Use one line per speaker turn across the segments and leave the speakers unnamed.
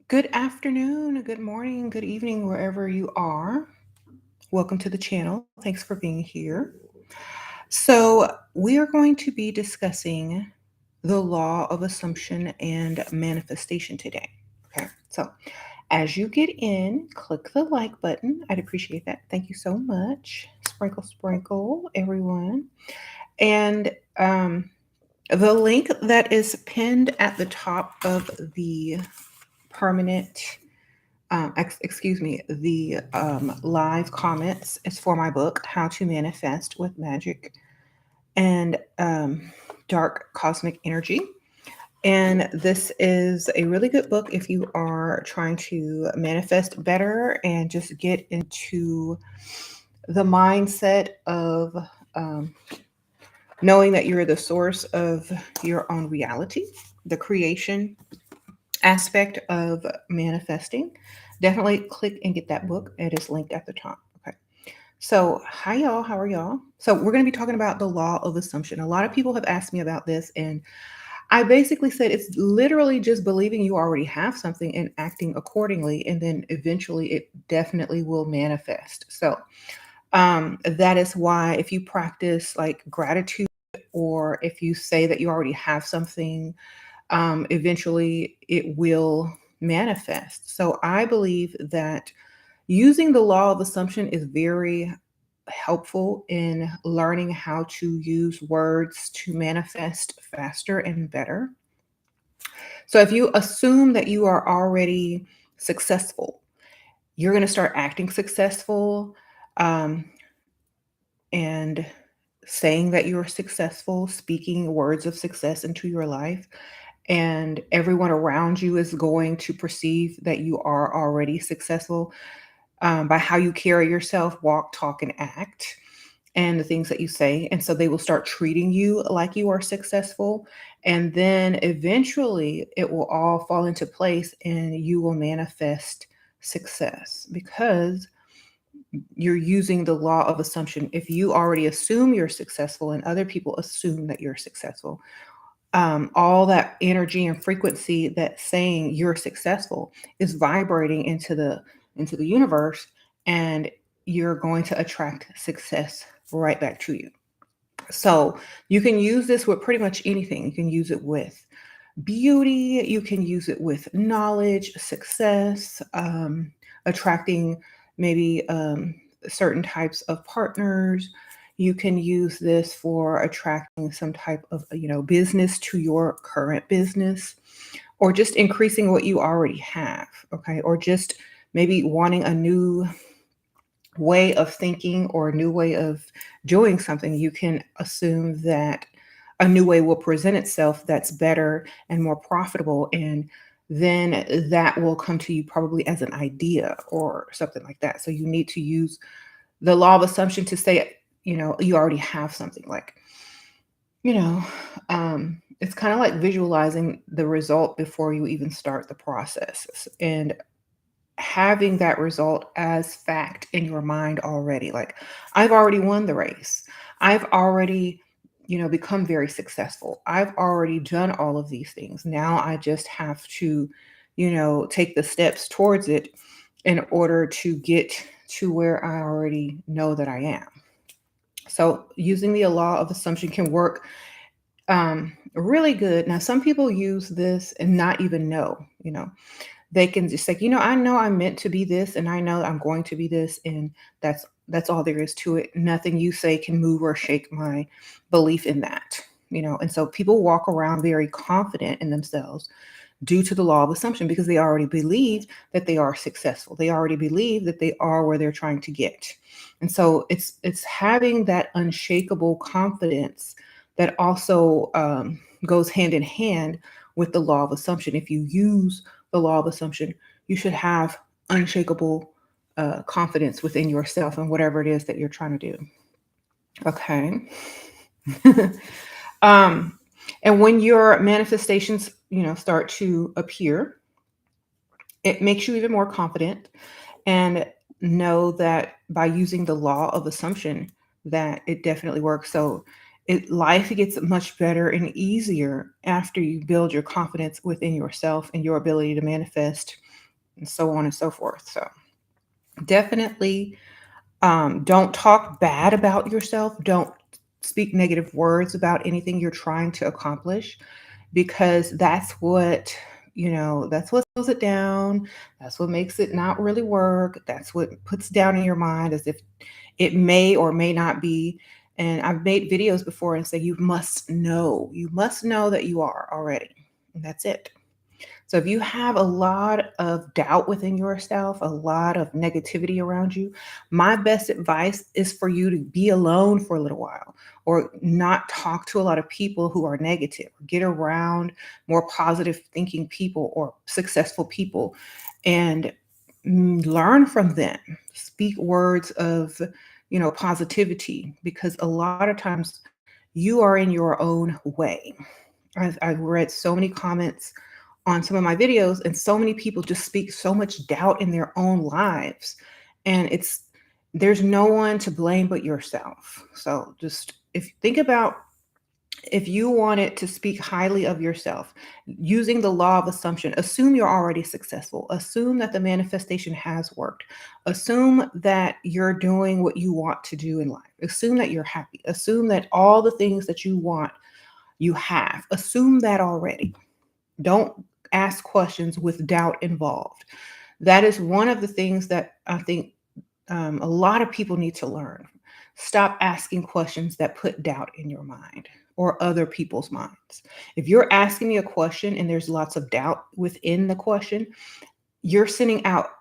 Good afternoon, good morning, good evening, wherever you are. Welcome to the channel. Thanks for being here. So, we are going to be discussing the law of assumption and manifestation today. Okay, so as you get in, click the like button. I'd appreciate that. Thank you so much. Sprinkle, sprinkle, everyone. And the link that is pinned at the top of the permanent excuse me, the live comments is for my book, How to Manifest with Magic and Dark Cosmic Energy. And this is a really good book if you are trying to manifest better and just get into the mindset of um, knowing that you're the source of your own reality, the creation aspect of manifesting. Definitely click and get that book. It is linked at the top. Okay. So, hi, y'all. How are y'all? So, we're going to be talking about the law of assumption. A lot of people have asked me about this, and I basically said it's literally just believing you already have something and acting accordingly, and then eventually it definitely will manifest. So, that is why if you practice like gratitude, or if you say that you already have something, eventually it will manifest. So I believe that using the law of assumption is very helpful in learning how to use words to manifest faster and better. So if you assume that you are already successful, you're going to start acting successful, um, and saying that you're successful, speaking words of success into your life, and everyone around you is going to perceive that you are already successful, by how you carry yourself, walk, talk, and act, and the things that you say. And so they will start treating you like you are successful. And then eventually it will all fall into place and you will manifest success because you're using the law of assumption. If you already assume you're successful and other people assume that you're successful, all that energy and frequency that's saying you're successful is vibrating into the universe, and you're going to attract success right back to you. So you can use this with pretty much anything. You can use it with beauty, you can use it with knowledge, success, attracting maybe certain types of partners. You can use this for attracting some type of business to your current business, or just increasing what you already have. Okay, or just maybe wanting a new way of thinking or a new way of doing something. You can assume that a new way will present itself that's better and more profitable, and then that will come to you probably as an idea or something like that. So you need to use the law of assumption to say, you already have something. Like, you know it's kind of like visualizing the result before you even start the process, and having that result as fact in your mind already. Like, I've already won the race. I've already, become very successful. I've already done all of these things. Now I just have to, take the steps towards it in order to get to where I already know that I am. So using the law of assumption can work really good. Now, some people use this and not even know. They can just say, I know I'm meant to be this, and I know I'm going to be this, and that's all there is to it. Nothing you say can move or shake my belief in that. And so people walk around very confident in themselves due to the law of assumption, because they already believe that they are successful. They already believe that they are where they're trying to get. And so it's having that unshakable confidence that also goes hand in hand with the law of assumption. If you use the law of assumption, you should have unshakable confidence within yourself and whatever it is that you're trying to do. Okay. um, and when your manifestations, start to appear, it makes you even more confident, and know that by using the law of assumption, that it definitely works. So life gets much better and easier after you build your confidence within yourself and your ability to manifest and so on and so forth. So definitely don't talk bad about yourself. Don't speak negative words about anything you're trying to accomplish, because that's what slows it down. That's what makes it not really work. That's what puts down in your mind as if it may or may not be. And I've made videos before and say, you must know that you are already. And that's it. So if you have a lot of doubt within yourself, a lot of negativity around you, my best advice is for you to be alone for a little while, or not talk to a lot of people who are negative. Get around more positive thinking people or successful people, and learn from them. Speak words of, positivity, because a lot of times you are in your own way. I've read so many comments on some of my videos, and so many people just speak so much doubt in their own lives. And there's no one to blame but yourself. So just if think about, if you wanted to speak highly of yourself, using the law of assumption, assume you're already successful, assume that the manifestation has worked, assume that you're doing what you want to do in life, assume that you're happy, assume that all the things that you want, you have, assume that already. Don't ask questions with doubt involved. That is one of the things that I think a lot of people need to learn. Stop asking questions that put doubt in your mind or other people's minds. If you're asking me a question and there's lots of doubt within the question, you're sending out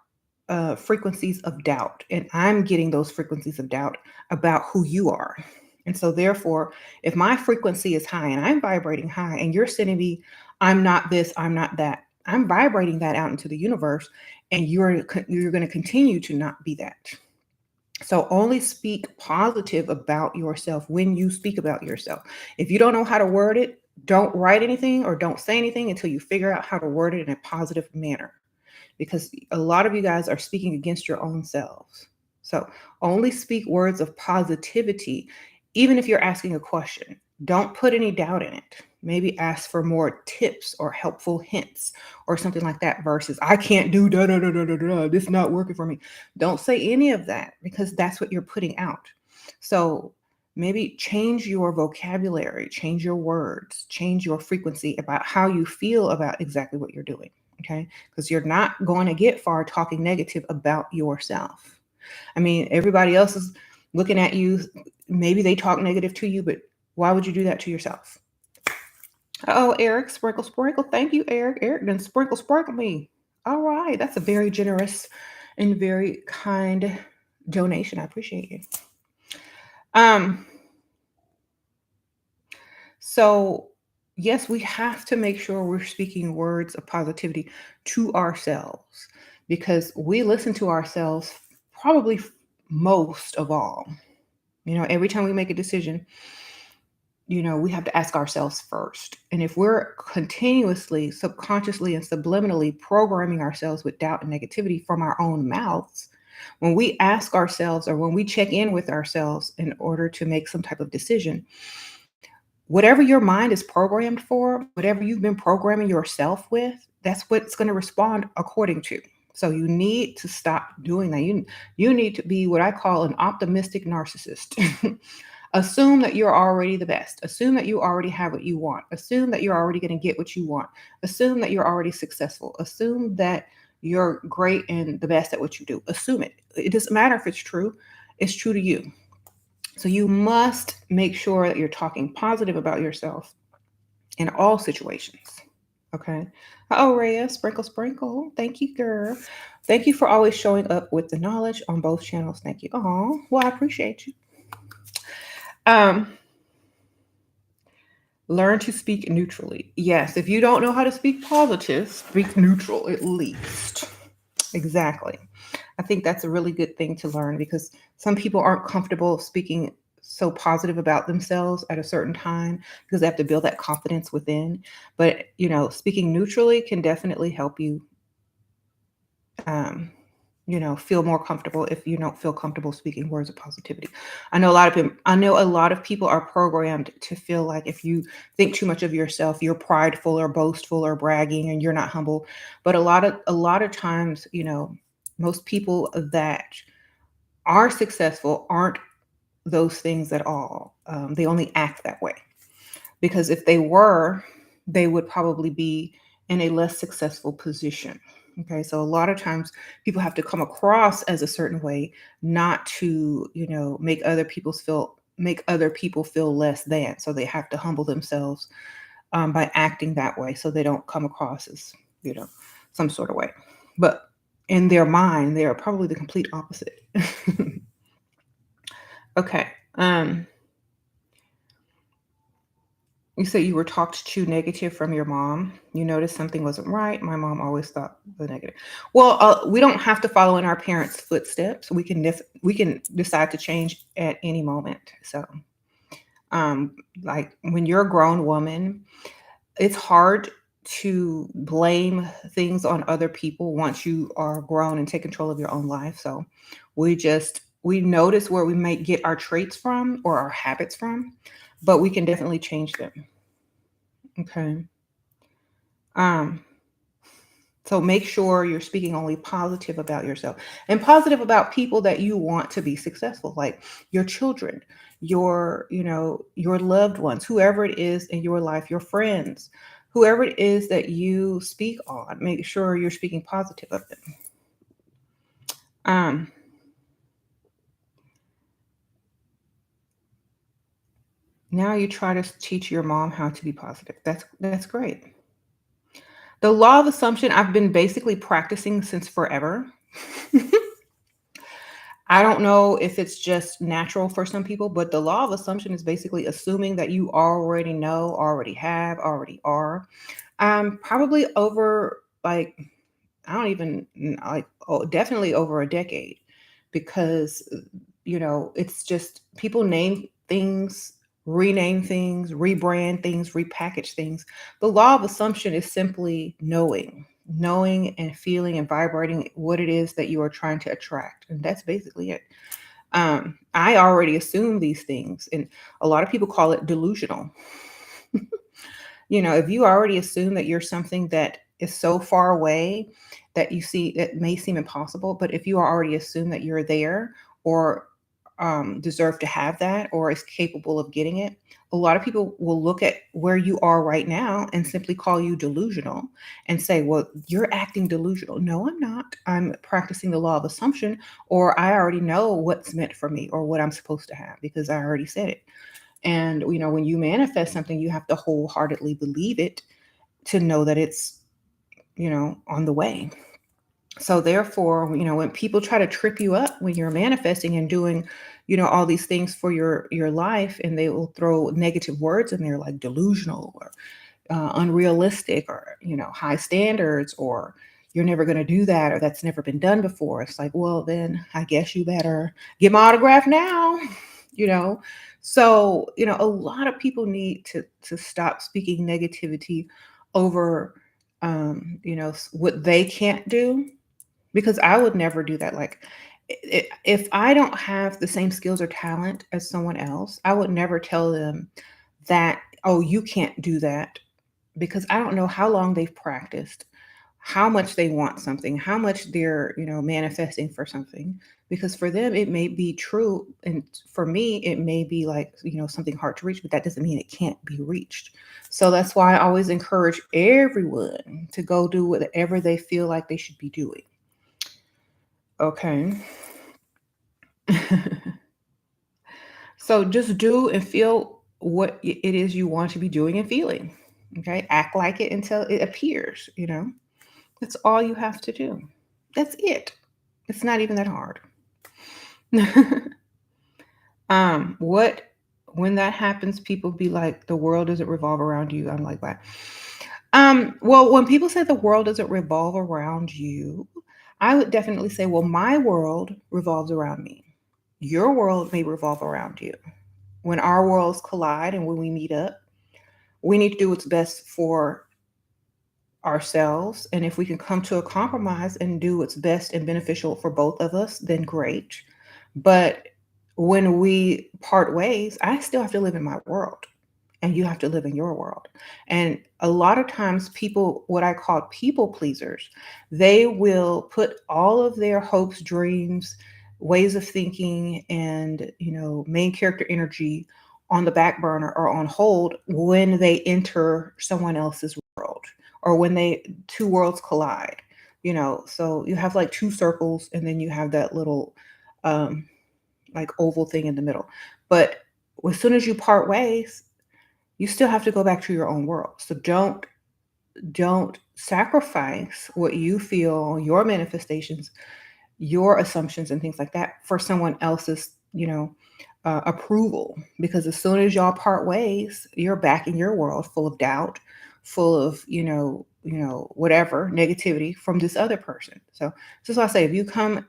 frequencies of doubt, and I'm getting those frequencies of doubt about who you are. And so, therefore, if my frequency is high and I'm vibrating high, and you're sending me, I'm not this, I'm not that, I'm vibrating that out into the universe, and you're going to continue to not be that. So only speak positive about yourself when you speak about yourself. If you don't know how to word it, don't write anything or don't say anything until you figure out how to word it in a positive manner, because a lot of you guys are speaking against your own selves. So only speak words of positivity, even if you're asking a question. Don't put any doubt in it. Maybe ask for more tips or helpful hints or something like that, versus I can't do da da da da da da. This is not working for me. Don't say any of that, because that's what you're putting out. So maybe change your vocabulary, change your words, change your frequency about how you feel about exactly what you're doing. Okay. Because you're not going to get far talking negative about yourself. I mean, everybody else is looking at you. Maybe they talk negative to you, but why would you do that to yourself? Oh, Eric, sprinkle, sprinkle. Thank you, Eric. Eric done sprinkle me. All right. That's a very generous and very kind donation. I appreciate you. Um, so yes, we have to make sure we're speaking words of positivity to ourselves, because we listen to ourselves probably most of all. Every time we make a decision, we have to ask ourselves first. And if we're continuously, subconsciously, and subliminally programming ourselves with doubt and negativity from our own mouths, when we ask ourselves or when we check in with ourselves in order to make some type of decision, whatever your mind is programmed for, whatever you've been programming yourself with, that's what's going to respond according to. So you need to stop doing that. You need to be what I call an optimistic narcissist. Assume that you're already the best. Assume that you already have what you want. Assume that you're already going to get what you want. Assume that you're already successful. Assume that you're great and the best at what you do. Assume it. It doesn't matter if it's true. It's true to you. So you must make sure that you're talking positive about yourself in all situations. Okay. Oh, Rhea, sprinkle, sprinkle. Thank you, girl. Thank you for always showing up with the knowledge on both channels. Thank you. Oh, well, I appreciate you. Learn to speak neutrally. Yes, if you don't know how to speak positive, speak neutral at least. Exactly. I think that's a really good thing to learn, because some people aren't comfortable speaking so positive about themselves at a certain time because they have to build that confidence within. But, speaking neutrally can definitely help you feel more comfortable if you don't feel comfortable speaking words of positivity. I know a lot of people are programmed to feel like if you think too much of yourself, you're prideful or boastful or bragging and you're not humble. But a lot of times, most people that are successful aren't those things at all. They only act that way because if they were, they would probably be in a less successful position. Okay, so a lot of times people have to come across as a certain way, not to, make other people feel less than. So they have to humble themselves by acting that way, so they don't come across as, you know, some sort of way. But in their mind, they are probably the complete opposite. Okay. You say you were talked to negative from your mom. You noticed something wasn't right. My mom always thought the negative. Well, we don't have to follow in our parents' footsteps. We can decide to change at any moment. So, um, like when you're a grown woman, it's hard to blame things on other people once you are grown and take control of your own life. So, we notice where we might get our traits from or our habits from, but we can definitely change them. Okay. Um, so make sure you're speaking only positive about yourself and positive about people that you want to be successful, like your children, your loved ones, whoever it is in your life, your friends, whoever it is that you speak on. Make sure you're speaking positive of them. Um, Now you try to teach your mom how to be positive. That's great. The law of assumption I've been basically practicing since forever. I don't know if it's just natural for some people, but the law of assumption is basically assuming that you already know, already have, already are. Probably over like I don't even like oh, definitely over a decade because it's just people name things, rename things, rebrand things, repackage things. The law of assumption is simply knowing and feeling and vibrating what it is that you are trying to attract. And that's basically it. I already assume these things, and a lot of people call it delusional. If you already assume that you're something that is so far away that you see that may seem impossible, but if you already assume that you're there or deserve to have that or is capable of getting it, a lot of people will look at where you are right now and simply call you delusional and say, well, you're acting delusional. No, I'm not. I'm practicing the law of assumption, or I already know what's meant for me or what I'm supposed to have because I already said it. And when you manifest something, you have to wholeheartedly believe it to know that it's, on the way. So therefore, when people try to trip you up when you're manifesting and doing, all these things for your life, and they will throw negative words in there like delusional or unrealistic or high standards or you're never going to do that or that's never been done before. It's like, well, then I guess you better get my autograph now. you know so a lot of people need to stop speaking negativity over what they can't do, because I would never do that. Like, if I don't have the same skills or talent as someone else, I would never tell them that, oh, you can't do that, because I don't know how long they've practiced, how much they want something, how much they're, manifesting for something. Because for them, it may be true. And for me, it may be like, something hard to reach, but that doesn't mean it can't be reached. So that's why I always encourage everyone to go do whatever they feel like they should be doing. Okay. So just do and feel what it is you want to be doing and feeling. Okay. Act like it until it appears. That's all you have to do. That's it. It's not even that hard. What when that happens, people be like, the world doesn't revolve around you. I'm like, what? Well, when people say the world doesn't revolve around you, I would definitely say, well, my world revolves around me. Your world may revolve around you. When our worlds collide and when we meet up, we need to do what's best for ourselves. And if we can come to a compromise and do what's best and beneficial for both of us, then great. But when we part ways, I still have to live in my world and you have to live in your world. And a lot of times, people, what I call people pleasers, they will put all of their hopes, dreams, ways of thinking, and main character energy on the back burner or on hold when they enter someone else's world or when they two worlds collide. So you have like two circles, and then you have that little um, like oval thing in the middle. But as soon as you part ways, you still have to go back to your own world. So don't sacrifice what you feel, your manifestations, your assumptions and things like that for someone else's, approval. Because as soon as y'all part ways, you're back in your world full of doubt, full of, whatever negativity from this other person. So this is why I say, if you come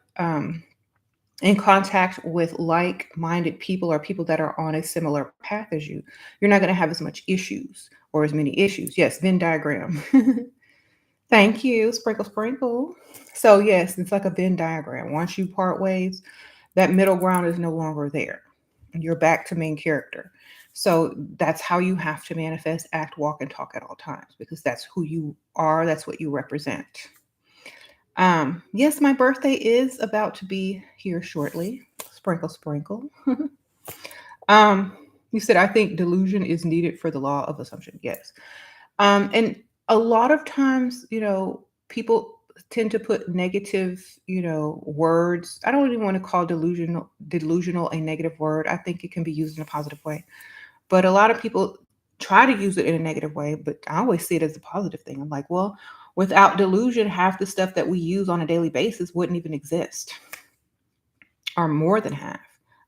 in contact with like-minded people or people that are on a similar path as you, you're not going to have as much issues or as many issues. Yes, Venn diagram. Thank you, sprinkle, sprinkle. So yes, it's like a Venn diagram. Once you part ways, that middle ground is no longer there. You're back to main character. So that's how you have to manifest, act, walk, and talk at all times, because that's who you are. That's what you represent. Yes, my birthday is about to be here shortly. Sprinkle, sprinkle. um, you said, I think delusion is needed for the law of assumption. Yes. And a lot of times, people tend to put negative, words. I don't even want to call delusional a negative word. I think it can be used in a positive way. But a lot of people try to use it in a negative way, but I always see it as a positive thing. I'm like, well, without delusion, half the stuff that we use on a daily basis wouldn't even exist, or more than half.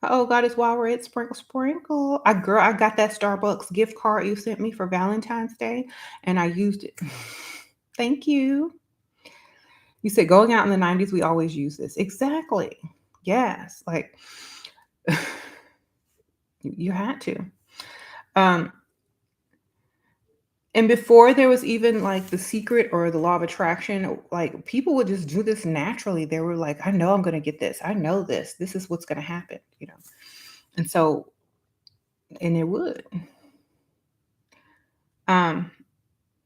Oh, God is wild red, sprinkle, sprinkle. I got that Starbucks gift card you sent me for Valentine's Day, and I used it. Thank you. You said going out in the 90s, we always use this. Exactly. Yes. Like you had to. Um, And before there was even like The Secret or the Law of Attraction, like people would just do this naturally. They were like, I know I'm going to get this. I know this. This is what's going to happen. And so, and it would. Um,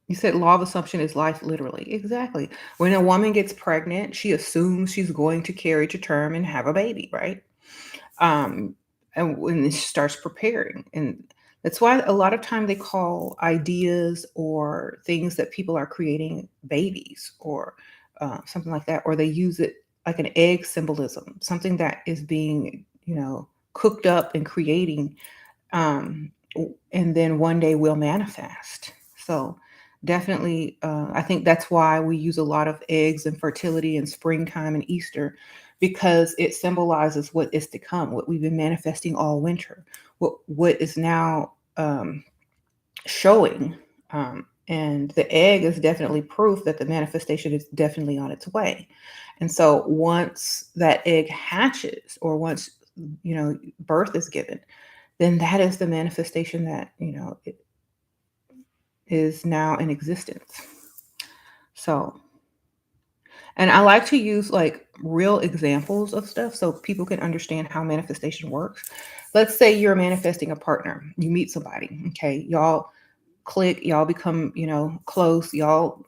you said law of assumption is life literally. Exactly. When a woman gets pregnant, she assumes she's going to carry to term and have a baby, right? um, and when it starts preparing. And that's why a lot of time they call ideas or things that people are creating babies or something like that, or they use it like an egg symbolism, something that is being, cooked up and creating, and then one day will manifest. So definitely, I think that's why we use a lot of eggs and fertility and springtime and Easter, because it symbolizes what is to come, what we've been manifesting all winter, what is now showing. And the egg is definitely proof that the manifestation is definitely on its way. And so once that egg hatches, or once birth is given, then that is the manifestation that it is now in existence. So, and I like to use like real examples of stuff so people can understand how manifestation works. Let's say you're manifesting a partner. You meet somebody, okay? Y'all click, y'all become, close, y'all,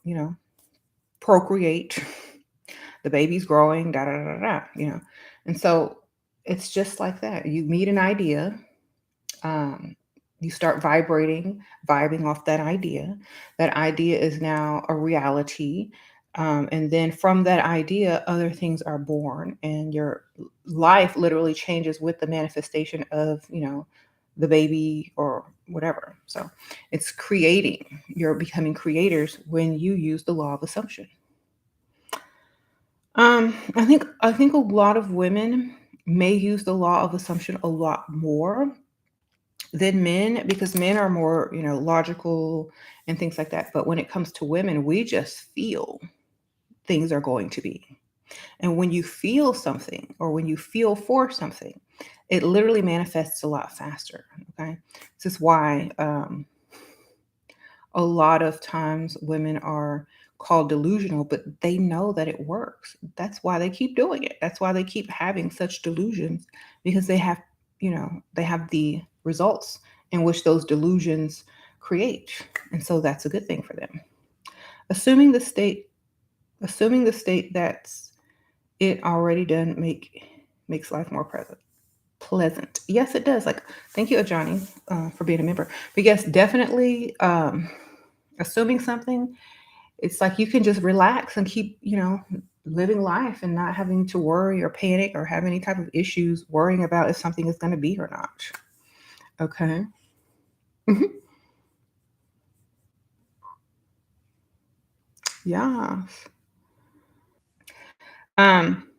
procreate. The baby's growing, da da da da. And so it's just like that. You meet an idea, um, you start vibing off that idea. That idea is now a reality. And then from that idea, other things are born, and your life literally changes with the manifestation of, the baby or whatever. So it's creating, you're becoming creators when you use the law of assumption. I think a lot of women may use the law of assumption a lot more than men, because men are more, logical and things like that. But when it comes to women, we just feel things are going to be. And when you feel something, or when you feel for something, it literally manifests a lot faster. Okay. This is why a lot of times women are called delusional, but they know that it works. That's why they keep doing it. That's why they keep having such delusions, because they have the results in which those delusions create. And so that's a good thing for them. Assuming the state, assuming the state that's it already done makes life more pleasant. Yes, it does. Like, thank you, Johnny, for being a member. But yes, definitely, assuming something, it's like you can just relax and keep, living life and not having to worry or panic or have any type of issues worrying about if something is going to be or not. Okay. Mhm. Yeah. Um,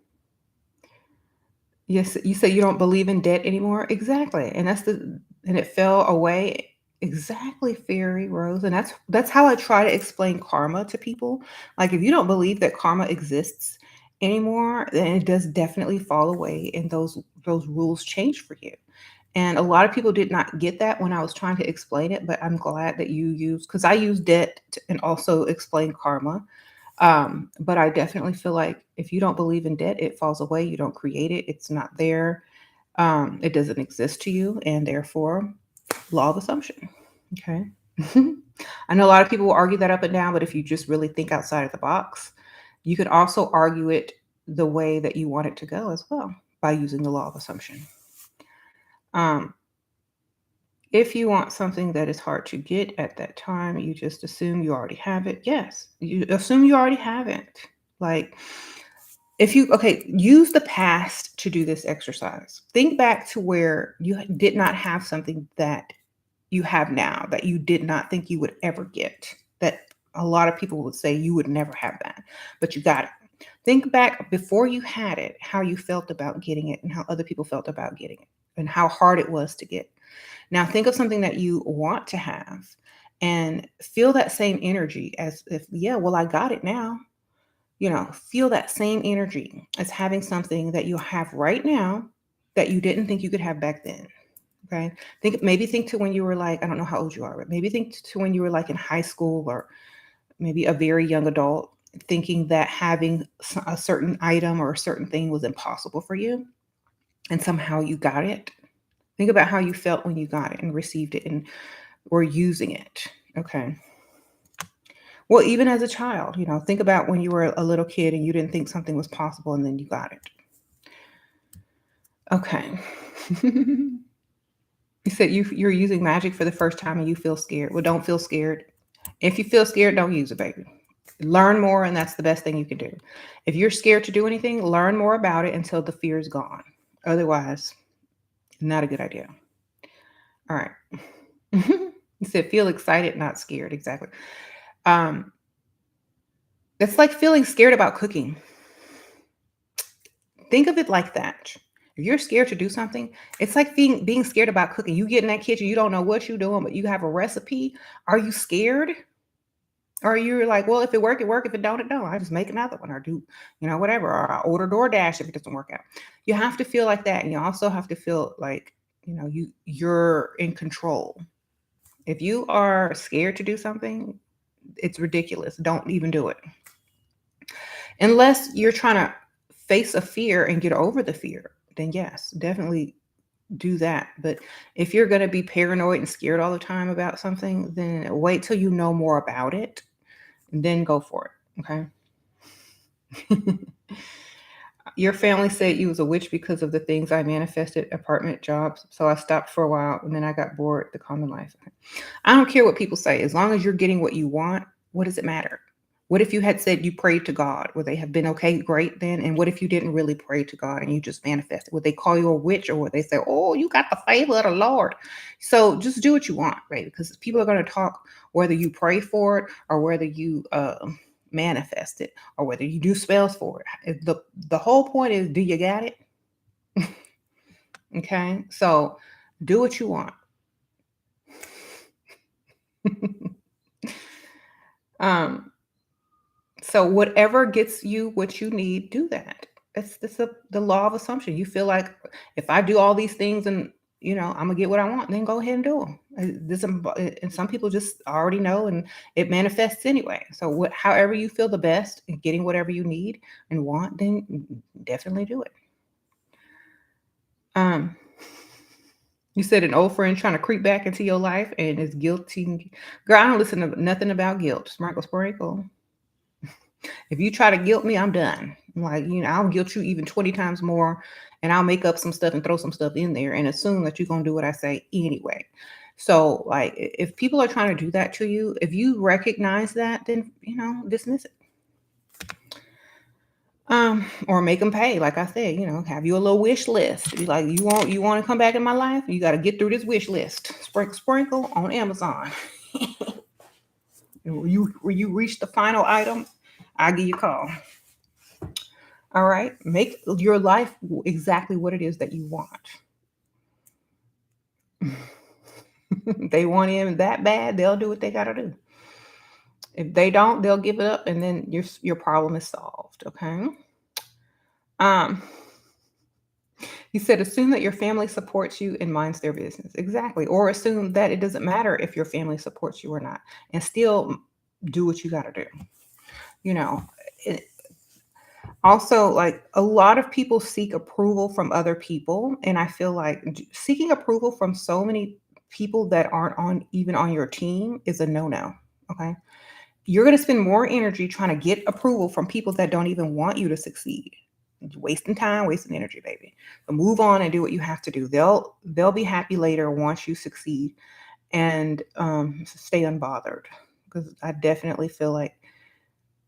yes, you say you don't believe in debt anymore. Exactly. And it fell away. Exactly, Fairy Rose. And that's how I try to explain karma to people. Like, if you don't believe that karma exists anymore, then it does definitely fall away and those rules change for you. And a lot of people did not get that when I was trying to explain it, but I'm glad that you use, because I use debt and also explain karma. But I definitely feel like if you don't believe in debt, it falls away. You don't create it. It's not there. It doesn't exist to you, and therefore, law of assumption. Okay. I know a lot of people will argue that up and down, but if you just really think outside of the box, you could also argue it the way that you want it to go as well by using the law of assumption. Um, if you want something that is hard to get at that time, you just assume you already have it. Yes, you assume you already have it. Like, if you, okay, use the past to do this exercise. Think back to where you did not have something that you have now that you did not think you would ever get. That a lot of people would say you would never have that, but you got it. Think back before you had it, how you felt about getting it and how other people felt about getting it and how hard it was to get. Now think of something that you want to have and feel that same energy as if, yeah, well, I got it now. Feel that same energy as having something that you have right now that you didn't think you could have back then. Okay. Think to when you were like, I don't know how old you are, but maybe think to when you were like in high school or maybe a very young adult, thinking that having a certain item or a certain thing was impossible for you and somehow you got it. Think about how you felt when you got it and received it and were using it. Okay. Well, even as a child, think about when you were a little kid and you didn't think something was possible and then you got it. Okay. You said you're using magic for the first time and you feel scared. Well, don't feel scared. If you feel scared, don't use it, baby. Learn more, and that's the best thing you can do. If you're scared to do anything, learn more about it until the fear is gone. Otherwise, not a good idea. All right. You said feel excited, not scared. Exactly. Um, it's like feeling scared about cooking. Think of it like that. If you're scared to do something, it's like being scared about cooking. You get in that kitchen, you don't know what you're doing, but you have a recipe. Are you scared? Or you're like, well, if it work, it work. If it don't, it don't. I just make another one or do, whatever. Or I order DoorDash if it doesn't work out. You have to feel like that. And you also have to feel like, you're in control. If you are scared to do something, it's ridiculous. Don't even do it. Unless you're trying to face a fear and get over the fear, then yes, definitely do that. But if you're going to be paranoid and scared all the time about something, then wait till you know more about it and then go for it. Okay. Your family said you was a witch because of the things I manifested, apartment, jobs. So I stopped for a while and then I got bored, the common life. I don't care what people say. As long as you're getting what you want, what does it matter? What if you had said you prayed to God? Would they have been okay, great then? And what if you didn't really pray to God and you just manifested? Would they call you a witch or would they say, oh, you got the favor of the Lord? So just do what you want, right? Because people are going to talk whether you pray for it or whether you manifest it or whether you do spells for it. The whole point is, do you got it? Okay, so do what you want. um, so whatever gets you what you need, do that. It's the law of assumption. You feel like if I do all these things and I'm gonna get what I want, then go ahead and do them. And some people just already know, and it manifests anyway. So however you feel the best in getting whatever you need and want, then definitely do it. Um, you said an old friend trying to creep back into your life and is guilty. Girl, I don't listen to nothing about guilt. Sprinkle, sprinkle. If you try to guilt me, I'm done. I'm like, I'll guilt you even 20 times more, and I'll make up some stuff and throw some stuff in there and assume that you're going to do what I say anyway. So, like, if people are trying to do that to you, if you recognize that, then, dismiss it. Or make them pay. Like I said, have you a little wish list. Be like, you want to come back in my life? You got to get through this wish list. Sprinkle, sprinkle on Amazon. And when you reach the final item, I'll give you a call. All right. Make your life exactly what it is that you want. They want him that bad, they'll do what they got to do. If they don't, they'll give it up, and then your problem is solved. Okay. Um, you said assume that your family supports you and minds their business. Exactly. Or assume that it doesn't matter if your family supports you or not, and still do what you got to do. You know, it, Also, like a lot of people seek approval from other people, and I feel like seeking approval from so many people that aren't on even on your team is a no-no. Okay. You're going to spend more energy trying to get approval from people that don't even want you to succeed. You're wasting time, wasting energy, baby. But move on and do what you have to do. They'll be happy later once you succeed, and stay unbothered, because I definitely feel like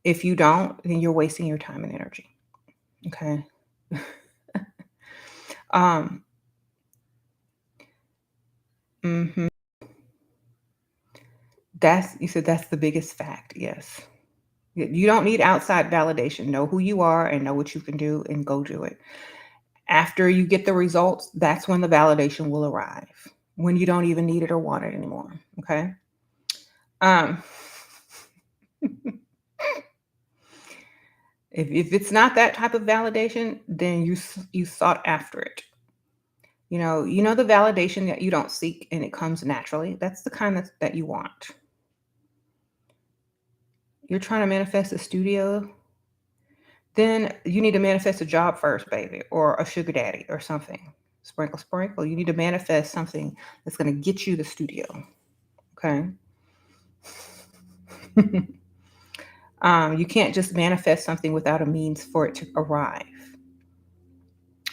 if you don't, then you're wasting your time and energy. Okay. um mhm. That's You said that's the biggest fact. Yes. You don't need outside validation. Know who you are and know what you can do, and go do it. After you get the results, that's when the validation will arrive. When you don't even need it or want it anymore. Okay. Um if it's not that type of validation, then you sought after it. The validation that you don't seek and it comes naturally. That's the kind that you want. You're trying to manifest a studio, then you need to manifest a job first, baby, or a sugar daddy or something. Sprinkle, sprinkle. You need to manifest something that's going to get you the studio. Okay. You can't just manifest something without a means for it to arrive.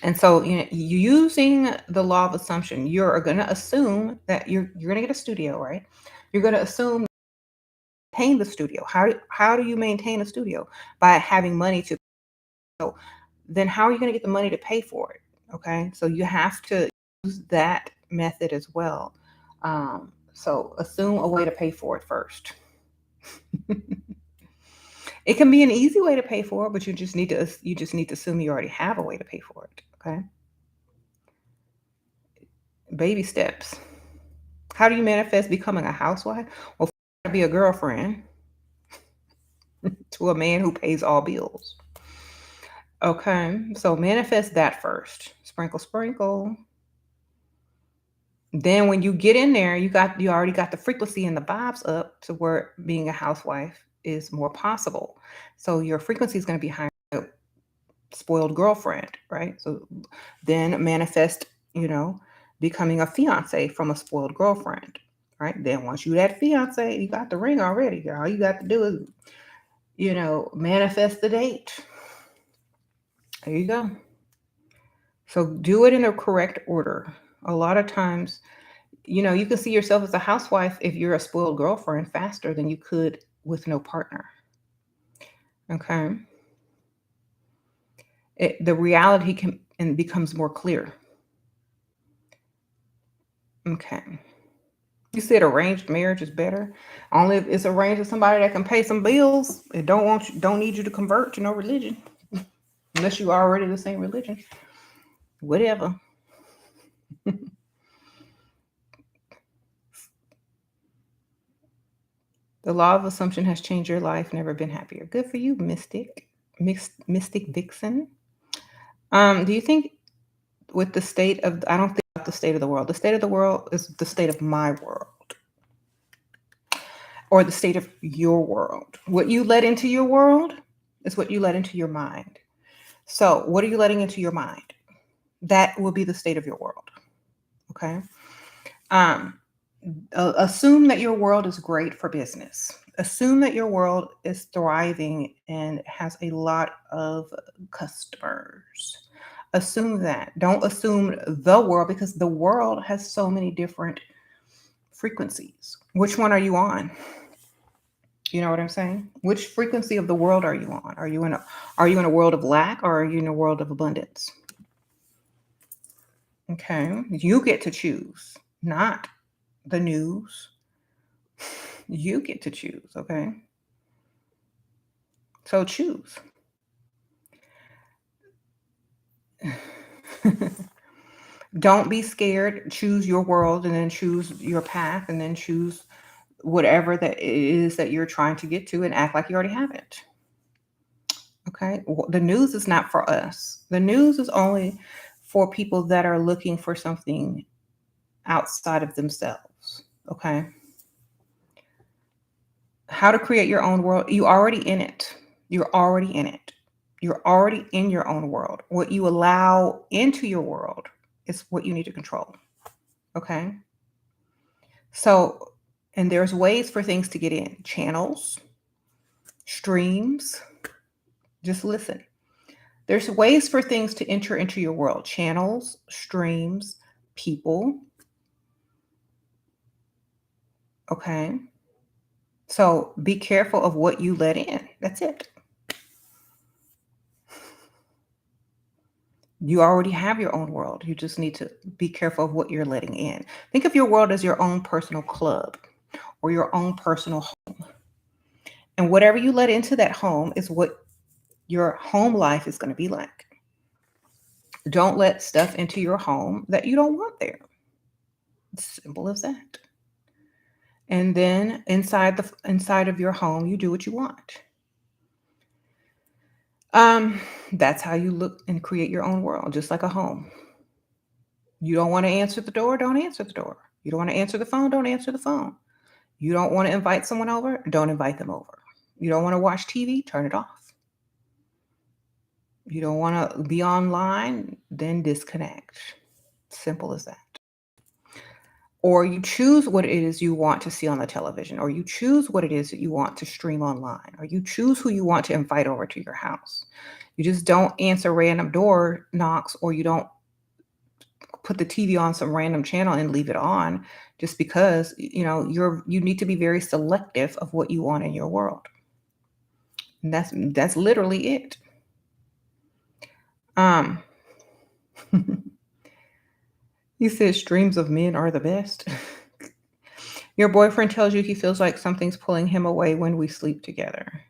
And so, using the law of assumption, you're going to assume that you're going to get a studio, right? You're going to assume maintain the studio. How do you maintain a studio? By having money to. So then how are you going to get the money to pay for it? Okay. So you have to use that method as well. So assume a way to pay for it first. It can be an easy way to pay for it, but you just need to assume you already have a way to pay for it. Okay. Baby steps. How do you manifest becoming a housewife? Well, be a girlfriend to a man who pays all bills. Okay. So manifest that first. Sprinkle, sprinkle. Then when you get in there, you already got the frequency and the vibes up to where being a housewife is more possible. So your frequency is going to be higher. Spoiled girlfriend, right? So then manifest, becoming a fiance from a spoiled girlfriend, right? Then once you that fiance, you got the ring already, girl. All you got to do is, manifest the date. There you go. So do it in the correct order. A lot of times, you can see yourself as a housewife if you're a spoiled girlfriend faster than you could with no partner. Okay. The reality can and becomes more clear. Okay. You said arranged marriage is better. Only if it's arranged with somebody that can pay some bills and don't need you to convert to no religion. Unless you are already the same religion. Whatever. The law of assumption has changed your life, never been happier. Good for you, Mystic. Mystic Vixen. Do you think with the state of I don't think about the state of the world. The state of the world is the state of my world or the state of your world. What you let into your world is what you let into your mind. So, what are you letting into your mind? That will be the state of your world. Okay. Um, Assume that your world is great for business. Assume that your world is thriving and has a lot of customers. Assume that. Don't assume the world because the world has so many different frequencies. Which one are you on? You know what I'm saying? Which frequency of the world are you on? Are you in a world of lack or are you in a world of abundance? Okay. You get to choose, not the news. You get to choose, okay? So choose. Don't be scared. Choose your world and then choose your path and then choose whatever that it is that you're trying to get to and act like you already have it. Okay? The news is not for us. The news is only for people that are looking for something outside of themselves. Okay? How to create your own world. You already in it. You're already in it. You're already in your own world. What you allow into your world is what you need to control. Okay. So, and there's ways for things to get in channels, streams. Just listen. There's ways for things to enter into your world channels, streams, people. Okay. So be careful of what you let in. That's it. You already have your own world. You just need to be careful of what you're letting in. Think of your world as your own personal club or your own personal home. And whatever you let into that home is what your home life is going to be like. Don't let stuff into your home that you don't want there. It's simple as that. And then inside of your home, you do what you want. That's how you look and create your own world, just like a home. You don't want to answer the door, don't answer the door. You don't want to answer the phone, don't answer the phone. You don't want to invite someone over, don't invite them over. You don't want to watch TV, turn it off. You don't want to be online, then disconnect. Simple as that. Or you choose what it is you want to see on the television, or you choose what it is that you want to stream online, or you choose who you want to invite over to your house. You just don't answer random door knocks, or you don't put the TV on some random channel and leave it on just because you need to be very selective of what you want in your world. And that's literally it. Um he says streams of men are the best. Your boyfriend tells you he feels like something's pulling him away when we sleep together.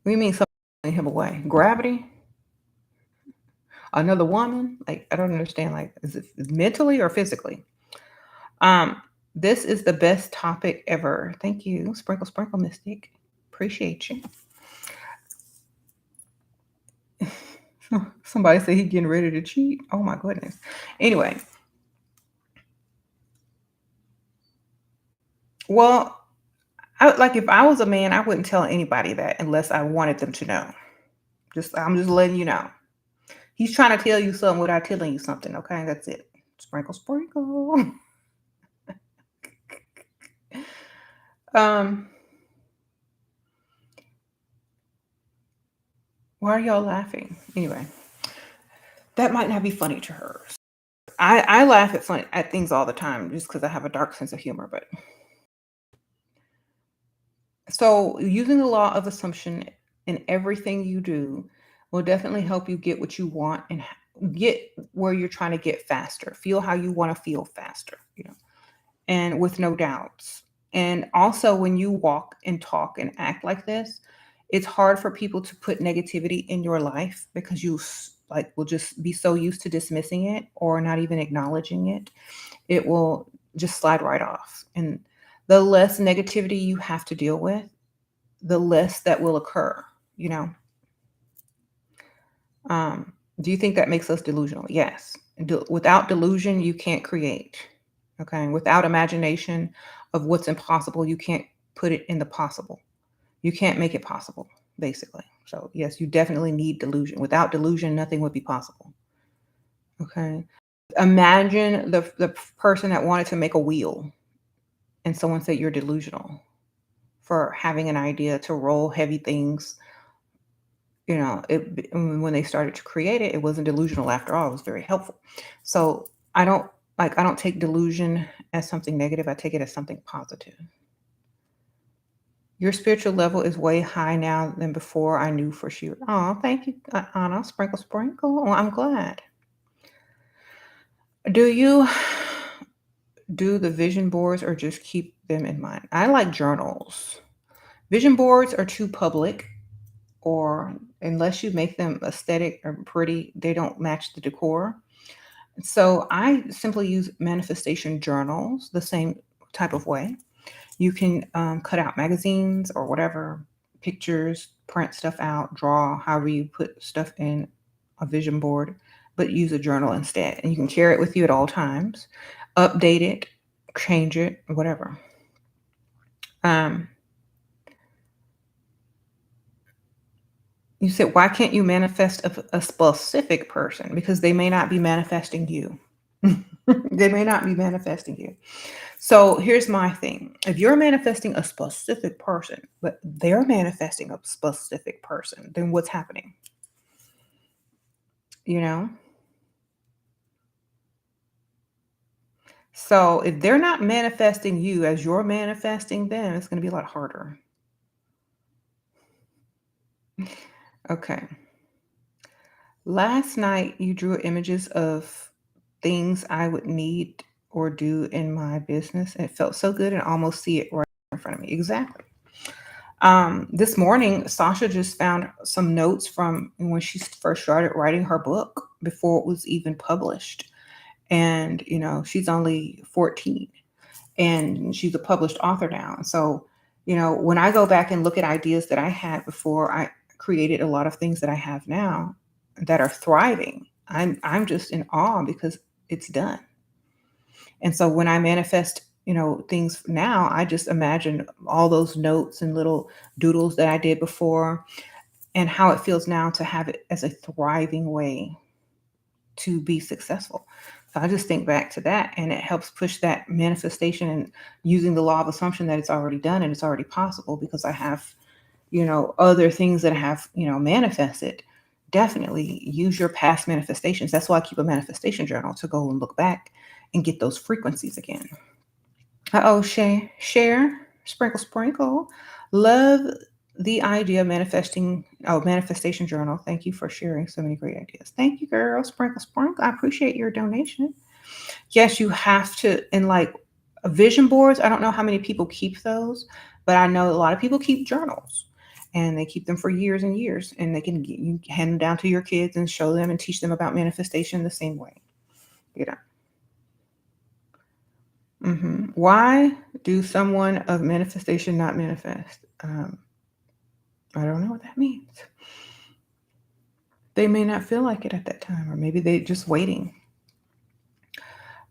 What do you mean something's pulling him away? Gravity? Another woman? Like, I don't understand. Like, is it mentally or physically? Um, this is the best topic ever. Thank you. Sprinkle, sprinkle, Mystic. Appreciate you. Somebody said he getting ready to cheat. Oh my goodness. Anyway. Well, like if I was a man, I wouldn't tell anybody that unless I wanted them to know. I'm just letting you know. He's trying to tell you something without telling you something. Okay, that's it. Sprinkle, sprinkle. um, why are y'all laughing? Anyway, that might not be funny to her. I laugh at things all the time just because I have a dark sense of humor. But so using the law of assumption in everything you do will definitely help you get what you want and get where you're trying to get faster. Feel how you want to feel faster, and with no doubts. And also, when you walk and talk and act like this, it's hard for people to put negativity in your life because you like will just be so used to dismissing it or not even acknowledging it. It will just slide right off. And the less negativity you have to deal with, the less that will occur, you know. Do you think that makes us delusional? Yes. Without delusion, you can't create. Okay. Without imagination of what's impossible, you can't put it in the possible. You can't make it possible, basically. So, yes, you definitely need delusion. Without delusion, nothing would be possible. Okay. Imagine the person that wanted to make a wheel and someone said you're delusional for having an idea to roll heavy things. When they started to create it, it wasn't delusional after all. It was very helpful. So I don't take delusion as something negative. I take it as something positive. Your spiritual level is way high now than before I knew for sure. Oh, thank you, Anna. Sprinkle, sprinkle. Oh, I'm glad. Do you do the vision boards or just keep them in mind? I like journals. Vision boards are too public, or unless you make them aesthetic or pretty, they don't match the decor. So I simply use manifestation journals the same type of way. You can cut out magazines or whatever, pictures, print stuff out, draw, however you put stuff in a vision board, but use a journal instead. And you can carry it with you at all times, update it, change it, whatever. Um, you said, why can't you manifest a specific person? Because they may not be manifesting you. They may not be manifesting you. So here's my thing. If you're manifesting a specific person, but they're manifesting a specific person, then what's happening? You know? So if they're not manifesting you as you're manifesting them, it's going to be a lot harder. Okay. Last night you drew images of things I would need or do in my business. And it felt so good and almost see it right in front of me. Exactly. This morning, Sasha just found some notes from when she first started writing her book before it was even published. And, she's only 14 and she's a published author now. And so, when I go back and look at ideas that I had before I created a lot of things that I have now that are thriving, I'm just in awe because it's done. And so when I manifest, things now, I just imagine all those notes and little doodles that I did before and how it feels now to have it as a thriving way to be successful. So I just think back to that and it helps push that manifestation and using the law of assumption that it's already done and it's already possible because I have, other things that have, manifested. Definitely use your past manifestations. That's why I keep a manifestation journal to go and look back and get those frequencies again. Uh-oh, share, sprinkle, sprinkle. Love the idea of manifestation journal. Thank you for sharing so many great ideas. Thank you, girl. Sprinkle, sprinkle. I appreciate your donation. Yes, you have to, and like vision boards, I don't know how many people keep those, but I know a lot of people keep journals and they keep them for years and years and you can hand them down to your kids and show them and teach them about manifestation the same way. You know. Why do someone of manifestation not manifest? I don't know what that means. They may not feel like it at that time, or maybe they're just waiting.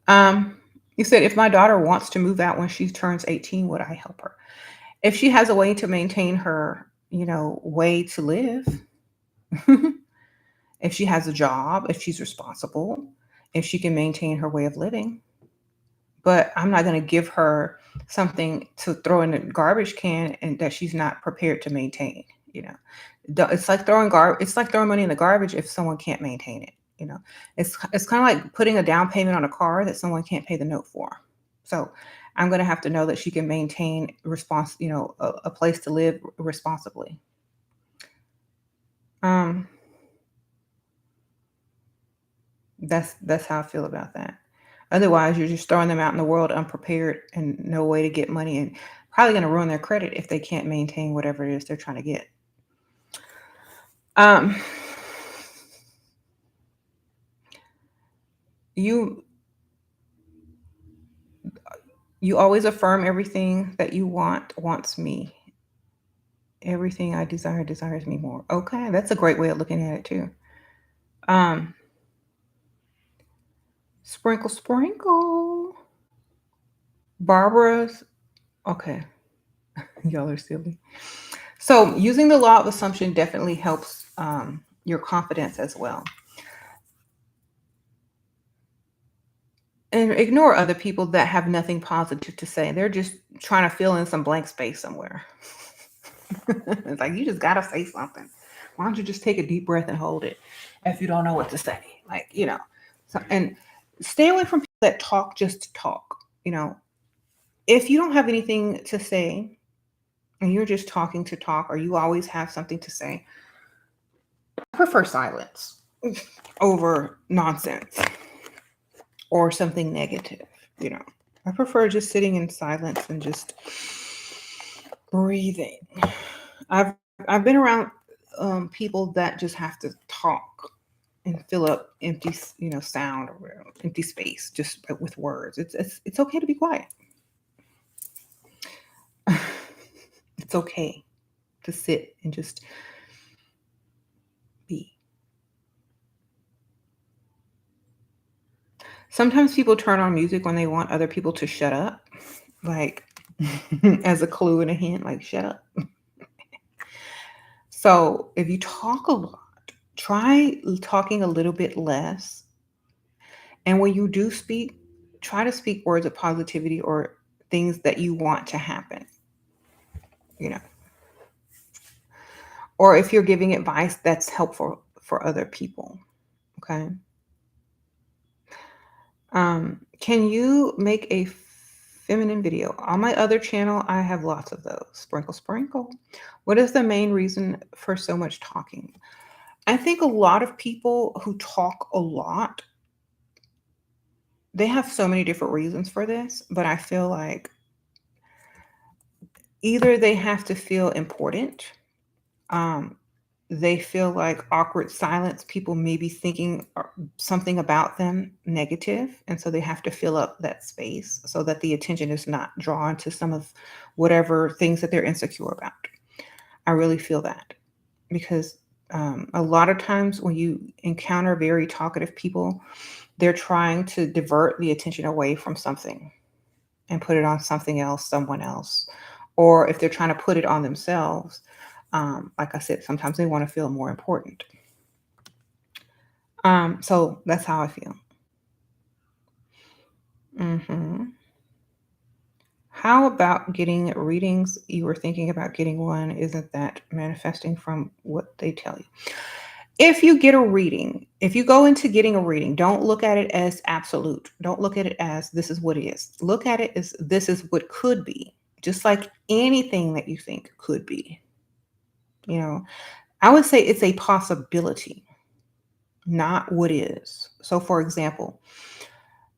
Um, you said if my daughter wants to move out when she turns 18, would I help her? If she has a way to maintain her, way to live, if she has a job, if she's responsible, if she can maintain her way of living, but I'm not going to give her something to throw in the garbage can and that she's not prepared to maintain. You know, it's like it's like throwing money in the garbage if someone can't maintain it. It's kind of like putting a down payment on a car that someone can't pay the note for. So I'm going to have to know that she can maintain a place to live responsibly. Um, that's how I feel about that. Otherwise, you're just throwing them out in the world unprepared and no way to get money and probably going to ruin their credit if they can't maintain whatever it is they're trying to get. Um, you you always affirm everything that you wants me. Everything I desire desires me more. Okay, that's a great way of looking at it too. Um, sprinkle, sprinkle. Barbara's okay. Y'all are silly. So using the law of assumption definitely helps your confidence as well. And ignore other people that have nothing positive to say. They're just trying to fill in some blank space somewhere. It's like you just gotta say something. Why don't you just take a deep breath and hold it if you don't know what to say? Like, So, and stay away from people that talk just to talk. If you don't have anything to say and you're just talking to talk, or you always have something to say, I prefer silence over nonsense or something negative. You know, I prefer just sitting in silence and just breathing. I've I've been around people that just have to talk and fill up empty, sound or empty space just with words. It's okay to be quiet. It's okay to sit and just be. Sometimes people turn on music when they want other people to shut up, like as a clue and a hint, like shut up. So if you talk a lot, try talking a little bit less. And when you do speak, try to speak words of positivity or things that you want to happen, you know. Or if you're giving advice that's helpful for other people, okay? Can you make a feminine video? On my other channel, I have lots of those. Sprinkle, sprinkle. What is the main reason for so much talking? I think a lot of people who talk a lot, they have so many different reasons for this, but I feel like either they have to feel important, um, they feel like awkward silence, people may be thinking something about them negative, and so they have to fill up that space so that the attention is not drawn to some of whatever things that they're insecure about. I really feel that because a lot of times when you encounter very talkative people, they're trying to divert the attention away from something and put it on something else, someone else. Or if they're trying to put it on themselves, like I said, sometimes they want to feel more important. So that's how I feel. hmm How about getting readings? You were thinking about getting one. Isn't that manifesting from what they tell you? If you get a reading, if you go into getting a reading, don't look at it as absolute. Don't look at it as this is what it is. Look at it as this is what could be, just like anything that you think could be. You know, I would say it's a possibility, not what is. So, for example,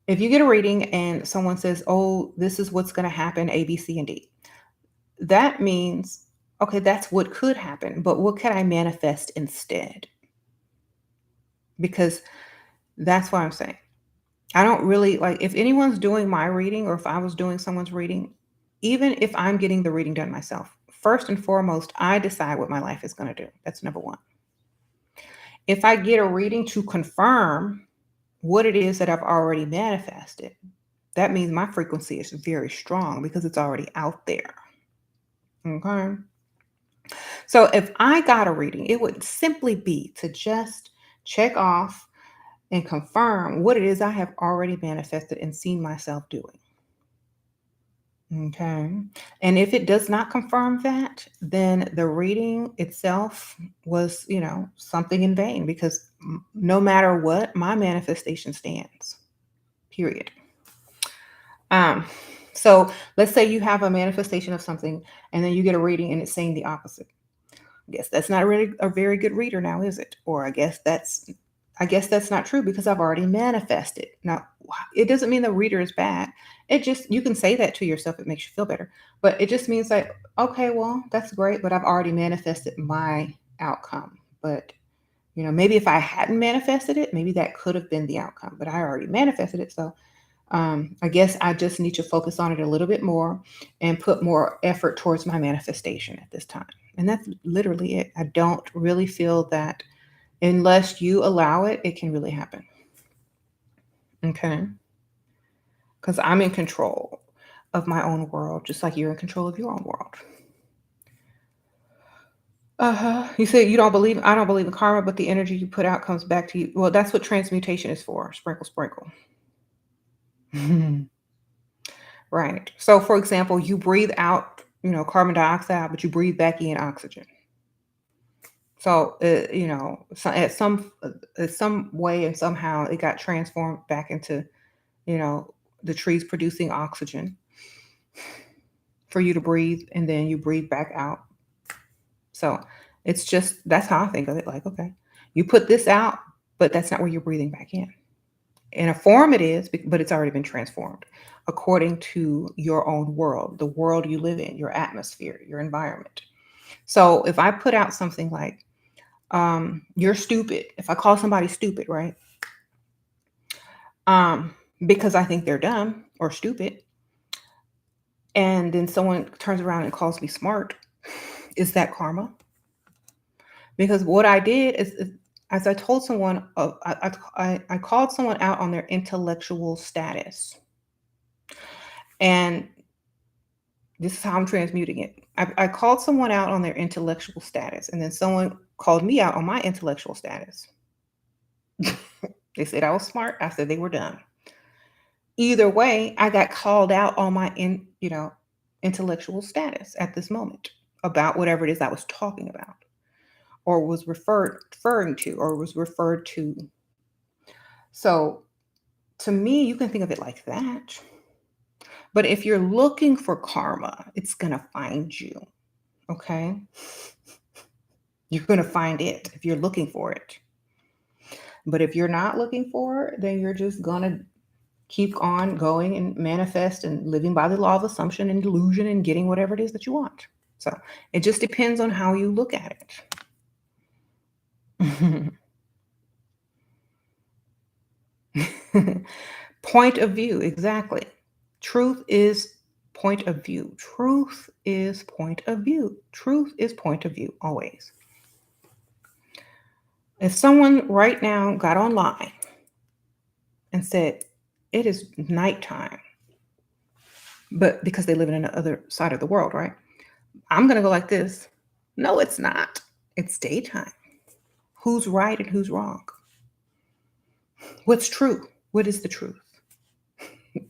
if you get a reading and someone says, oh, this is what's going to happen, A, B, C, and D, that means, okay, that's what could happen, but what can I manifest instead? Because that's what I'm saying. I don't really like if anyone's doing my reading or if I was doing someone's reading, even if I'm getting the reading done myself, first and foremost, I decide what my life is going to do. That's number one. If I get a reading to confirm what it is that I've already manifested, that means my frequency is very strong because it's already out there. Okay. So if I got a reading, it would simply be to just check off and confirm what it is I have already manifested and seen myself doing. Okay. And if it does not confirm that, then the reading itself was, something in vain because no matter what, my manifestation stands. Period. Um, so let's say you have a manifestation of something and then you get a reading and it's saying the opposite. I guess that's not really a very good reader now, is it? Or I guess that's not true because I've already manifested. Now, it doesn't mean the reader is bad. It just you can say that to yourself, it makes you feel better. But it just means like, okay, well, that's great, but I've already manifested my outcome. But maybe if I hadn't manifested it, maybe that could have been the outcome. But I already manifested it, so I guess I just need to focus on it a little bit more and put more effort towards my manifestation at this time. And that's literally it. I don't really feel that Unless you allow it, it can really happen. Okay? Because I'm in control of my own world, just like you're in control of your own world. Uh-huh. You say you don't believe, I don't believe in karma, but the energy you put out comes back to you. Well, that's what transmutation is for. Sprinkle, sprinkle. Right. So, for example, you breathe out, carbon dioxide, but you breathe back in oxygen. So, so at some way and somehow it got transformed back into, you know, the trees producing oxygen for you to breathe, and then you breathe back out. So it's just, that's how I think of it. Like, okay, you put this out, but that's not where you're breathing back in. In a form it is, but it's already been transformed according to your own world, the world you live in, your atmosphere, your environment. So if I put out something like, you're stupid, if I call somebody stupid, right? Because I think they're dumb or stupid, and then someone turns around and calls me smart, is that karma? Because what I did is as I told someone, I called someone out on their intellectual status. And this is how I'm transmuting it. I called someone out on their intellectual status, and then someone called me out on my intellectual status. They said I was smart. I said they were dumb. Either way, I got called out on my intellectual status at this moment about whatever it is I was talking about, or was referring to, or was referred to. So to me, you can think of it like that. But if you're looking for karma, it's gonna find you. Okay? You're gonna find it if you're looking for it. But if you're not looking for it, then you're just gonna keep on going and manifest and living by the law of assumption and delusion and getting whatever it is that you want. So it just depends on how you look at it. Point of view, exactly. Truth is point of view. Truth is point of view. Truth is point of view, always. If someone right now got online and said, it is nighttime, but because they live in another side of the world, right? I'm going to go like this. No, it's not. It's daytime. Who's right and who's wrong? What's true? What is the truth?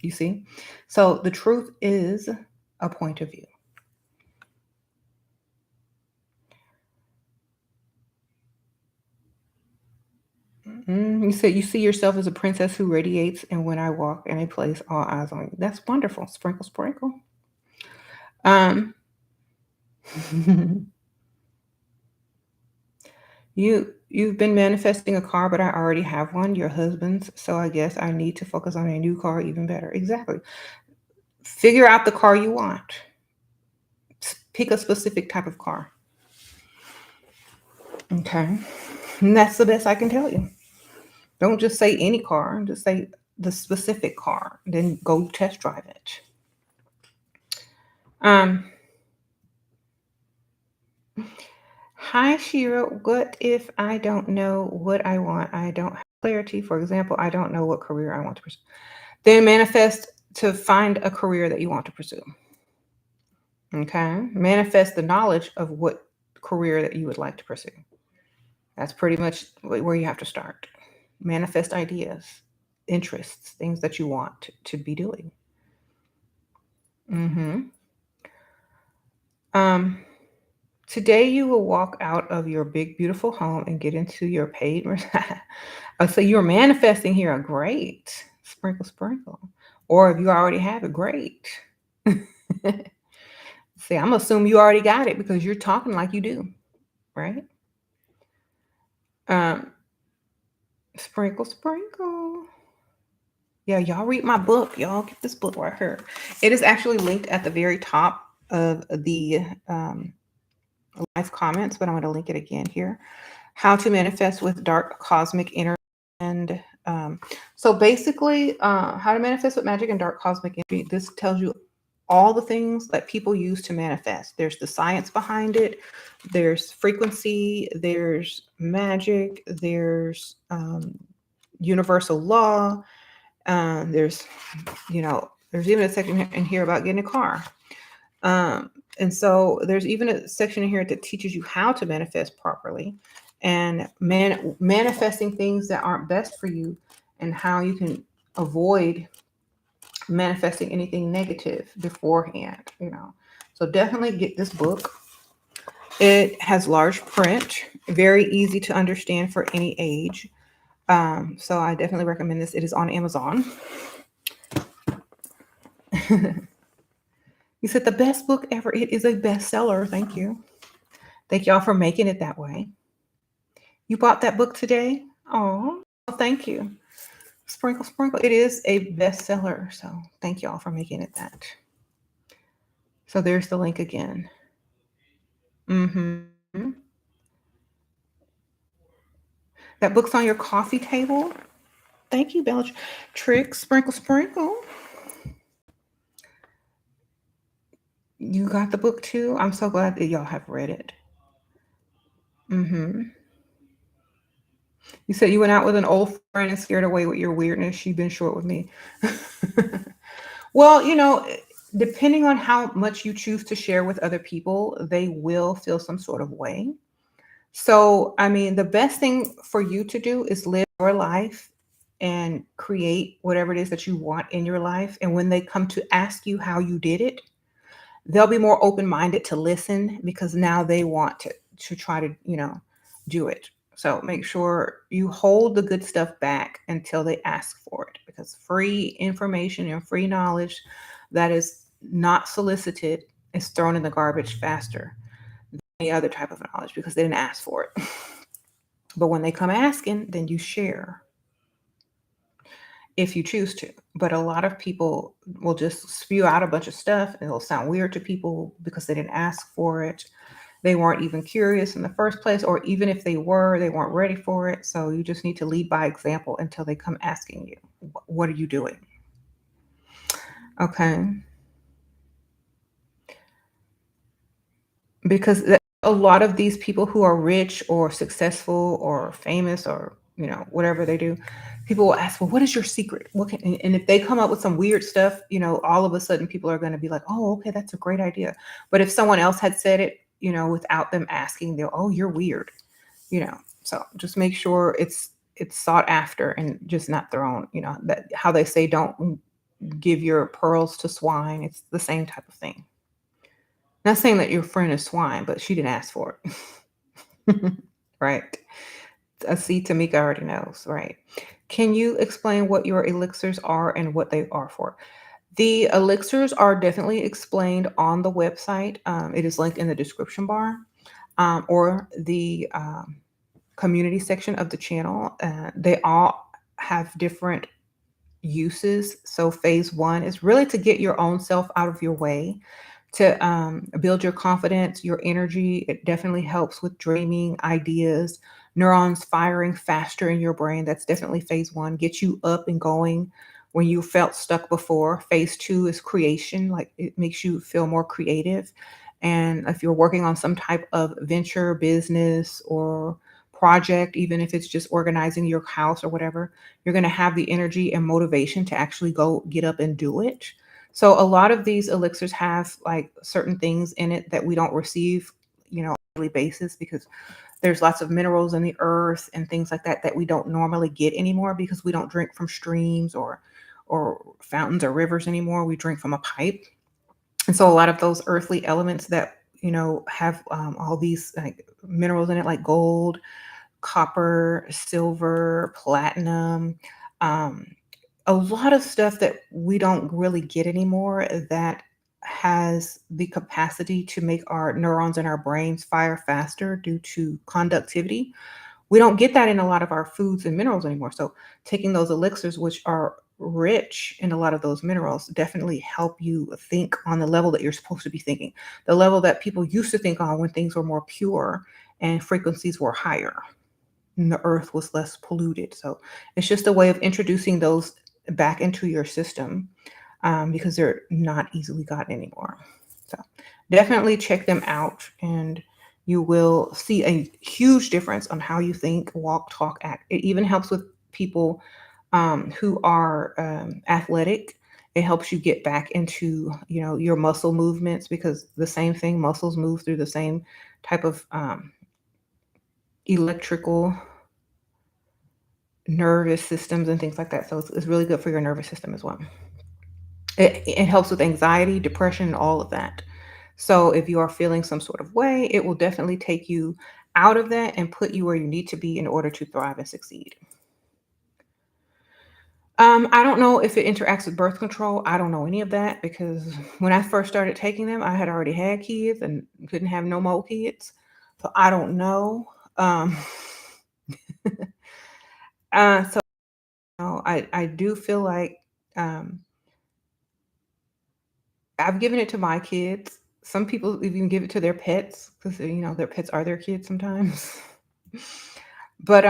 You see? So the truth is a point of view. You said you see yourself as a princess who radiates, and when I walk in a place, all eyes on you. That's wonderful. Sprinkle, sprinkle. Um, you've been manifesting a car, but I already have one, your husband's. So I guess I need to focus on a new car even better. Exactly. Figure out the car you want. Pick a specific type of car. Okay. And that's the best I can tell you. Don't just say any car, just say the specific car. Then go test drive it. Hi, Shira. What if I don't know what I want? I don't have clarity. For example, I don't know what career I want to pursue. Then manifest to find a career that you want to pursue. Okay. Manifest the knowledge of what career that you would like to pursue. That's pretty much where you have to start. Manifest ideas, interests, things that you want to be doing. Today you will walk out of your big, beautiful home and get into your paid. So you're manifesting here. Great. Sprinkle, sprinkle. Or if you already have it, great. See, I'm assuming you already got it because you're talking like you do, right? Sprinkle, sprinkle. Yeah, y'all read my book. Y'all get this book right here. It is actually linked at the very top of the live comments, but I'm going to link it again here. How to manifest with dark cosmic energy. And so basically, how to manifest with magic and dark cosmic energy. This tells you all the things that people use to manifest. There's the science behind it, there's frequency, there's magic, there's universal law, there's, there's even a section in here about getting a car. And so there's even a section in here that teaches you how to manifest properly and manifesting things that aren't best for you and how you can avoid manifesting anything negative beforehand. So definitely get this book. It has large print, very easy to understand for any age. So I definitely recommend this. It is on Amazon. You said the best book ever. It is a bestseller. Thank you. Thank y'all for making it that way. You bought that book today? Oh, thank you. Sprinkle, sprinkle. It is a bestseller. So thank y'all for making it that. So there's the link again. Mm-hmm. That book's on your coffee table. Thank you, Bellatrix. Sprinkle, sprinkle. You got the book too? I'm so glad that y'all have read it. Mm-hmm. You said you went out with an old friend and scared away with your weirdness. She'd been short with me. Well, depending on how much you choose to share with other people, they will feel some sort of way. So, I mean, the best thing for you to do is live your life and create whatever it is that you want in your life. And when they come to ask you how you did it, they'll be more open-minded to listen because now they want to try to, do it. So make sure you hold the good stuff back until they ask for it because free information and free knowledge that is not solicited is thrown in the garbage faster than any other type of knowledge because they didn't ask for it. But when they come asking, then you share if you choose to. But a lot of people will just spew out a bunch of stuff and it'll sound weird to people because they didn't ask for it. They weren't even curious in the first place, or even if they were, they weren't ready for it. So you just need to lead by example until they come asking you, what are you doing? Okay. Because a lot of these people who are rich or successful or famous or whatever they do, people will ask, well, what is your secret? And if they come up with some weird stuff, all of a sudden people are going to be like, oh, okay, that's a great idea. But if someone else had said it, without them asking, they'll, oh, you're weird. So just make sure it's sought after and just not thrown. That how they say, don't give your pearls to swine. It's the same type of thing. Not saying that your friend is swine, but she didn't ask for it. Right. See, Tamika already knows, right? Can you explain what your elixirs are and what they are for? The elixirs are definitely explained on the website. It is linked in the description bar or the community section of the channel. They all have different uses. So phase one is really to get your own self out of your way, to build your confidence, your energy. It definitely helps with dreaming, ideas, neurons firing faster in your brain. That's definitely phase one. Get you up and going when you felt stuck before. Phase two is creation. Like it makes you feel more creative. And if you're working on some type of venture, business, or project, even if it's just organizing your house or whatever, you're going to have the energy and motivation to actually go get up and do it. So a lot of these elixirs have like certain things in it that we don't receive, on a daily basis because there's lots of minerals in the earth and things like that that we don't normally get anymore because we don't drink from streams or fountains or rivers anymore. We drink from a pipe. And so a lot of those earthly elements that, have all these like minerals in it, like gold, copper, silver, platinum, um, a lot of stuff that we don't really get anymore that has the capacity to make our neurons in our brains fire faster due to conductivity. We don't get that in a lot of our foods and minerals anymore. So taking those elixirs, which are rich in a lot of those minerals, definitely help you think on the level that you're supposed to be thinking, the level that people used to think on when things were more pure and frequencies were higher and the earth was less polluted. So it's just a way of introducing those back into your system. because they're not easily gotten anymore. So definitely check them out, and you will see a huge difference on how you think, walk, talk, act. It even helps with people who are athletic. It helps you get back into, your muscle movements, because the same thing, muscles move through the same type of electrical nervous systems and things like that. So it's really good for your nervous system as well. It helps with anxiety, depression, all of that. So if you are feeling some sort of way, it will definitely take you out of that and put you where you need to be in order to thrive and succeed. I don't know if it interacts with birth control. I don't know any of that, because when I first started taking them, I had already had kids and couldn't have no more kids. So I don't know. Um, so I do feel like um, I've given it to my kids. Some people even give it to their pets, because their pets are their kids sometimes. But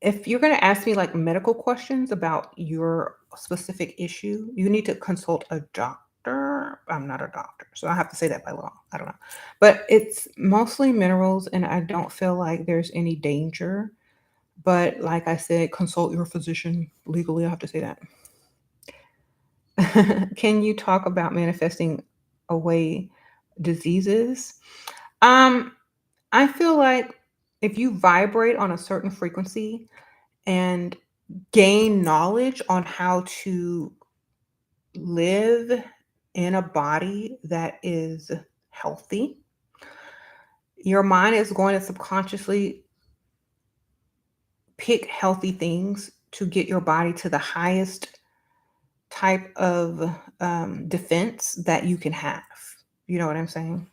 if you're going to ask me like medical questions about your specific issue, you need to consult a doctor. I'm not a doctor, so I have to say that by law. I don't know. But it's mostly minerals, and I don't feel like there's any danger. But like I said, consult your physician legally. I have to say that. Can you talk about manifesting away diseases? Um, I feel like if you vibrate on a certain frequency and gain knowledge on how to live in a body that is healthy, your mind is going to subconsciously pick healthy things to get your body to the highest type of defense that you can have. You know what I'm saying?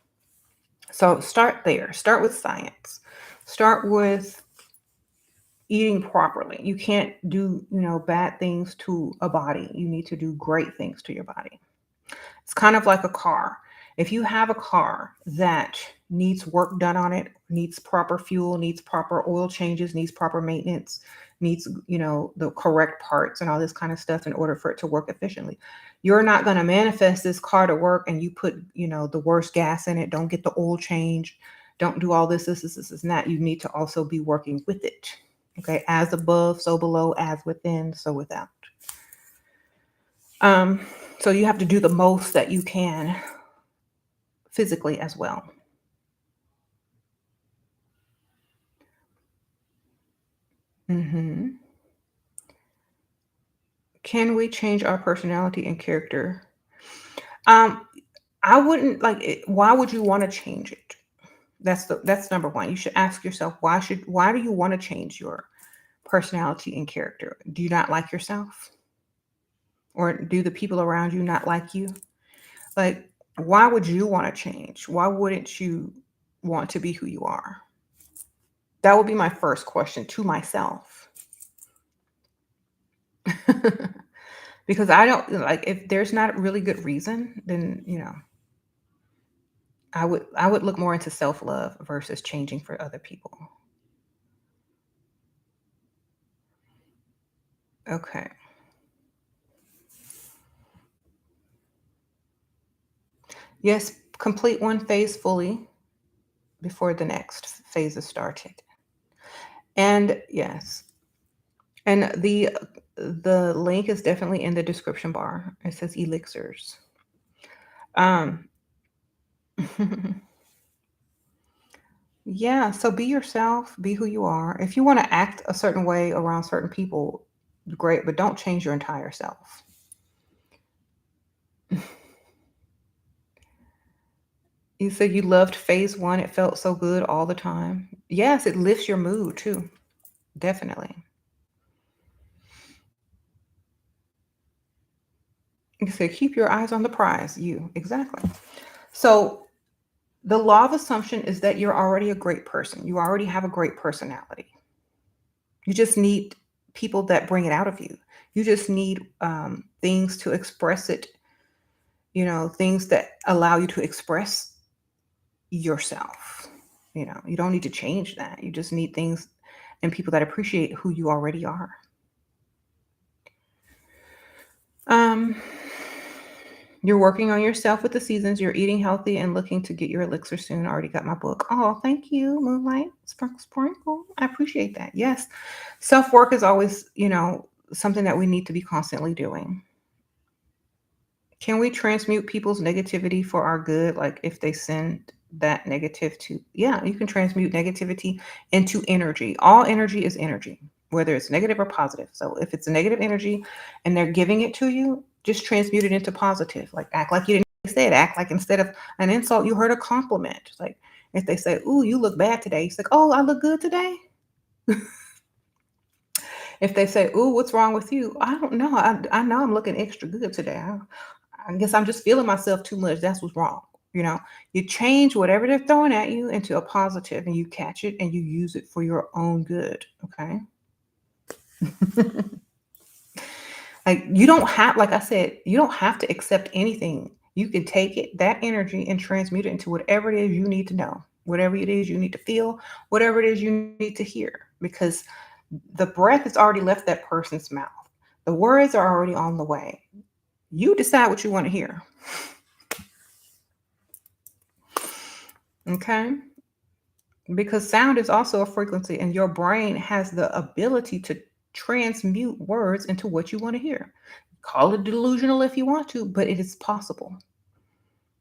So start there. Start with science. Start with eating properly. You can't do, bad things to a body. You need to do great things to your body. It's kind of like a car. If you have a car that needs work done on it, needs proper fuel, needs proper oil changes, needs proper maintenance, needs, the correct parts and all this kind of stuff in order for it to work efficiently. You're not going to manifest this car to work and you put, the worst gas in it, don't get the oil change, don't do all this, and that. You need to also be working with it. Okay, as above, so below, as within, so without. Um, so you have to do the most that you can physically as well. hmm Can we change our personality and character? Um, I wouldn't like it. Why would you want to change it? That's number one. You should ask yourself, why do you want to change your personality and character? Do you not like yourself? Or do the people around you not like you? Like, why would you want to change? Why wouldn't you want to be who you are? That would be my first question to myself. Because I don't like, if there's not a really good reason, then I would look more into self-love versus changing for other people. Okay. Yes, complete one phase fully before the next phase is started. And yes, and the link is definitely in the description bar. It says elixirs. Um yeah, so be yourself, be who you are. If you want to act a certain way around certain people, great, but don't change your entire self. You said you loved phase one. It felt so good all the time. Yes, it lifts your mood too. Definitely. You said keep your eyes on the prize. You, exactly. So the law of assumption is that you're already a great person. You already have a great personality. You just need people that bring it out of you. You just need things to express it, things that allow you to express yourself. You don't need to change that. You just need things and people that appreciate who you already are. You're working on yourself with the seasons. You're eating healthy and looking to get your elixir soon. I already got my book. Oh, thank you, Moonlight Sprinkle Sprinkle. I appreciate that. Yes, self work is always, something that we need to be constantly doing. Can we transmute people's negativity for our good? Like if they send that negative to, yeah, you can transmute negativity into energy. All energy is energy, whether it's negative or positive. So if it's a negative energy and they're giving it to you, just transmute it into positive. Like act like you didn't say it. Act like instead of an insult, you heard a compliment. Like if they say, "Ooh, you look bad today," it's like, "Oh, I look good today." If they say, "Ooh, what's wrong with you?" I don't know. I know I'm looking extra good today. I guess I'm just feeling myself too much. That's what's wrong. You know, you change whatever they're throwing at you into a positive and you catch it and you use it for your own good. Okay. Like you don't have, like I said, you don't have to accept anything. You can take it, that energy, and transmute it into whatever it is you need to know, whatever it is you need to feel, whatever it is you need to hear, because the breath has already left that person's mouth. The words are already on the way. You decide what you want to hear. Okay. Because sound is also a frequency, and your brain has the ability to transmute words into what you want to hear. Call it delusional if you want to, but it is possible.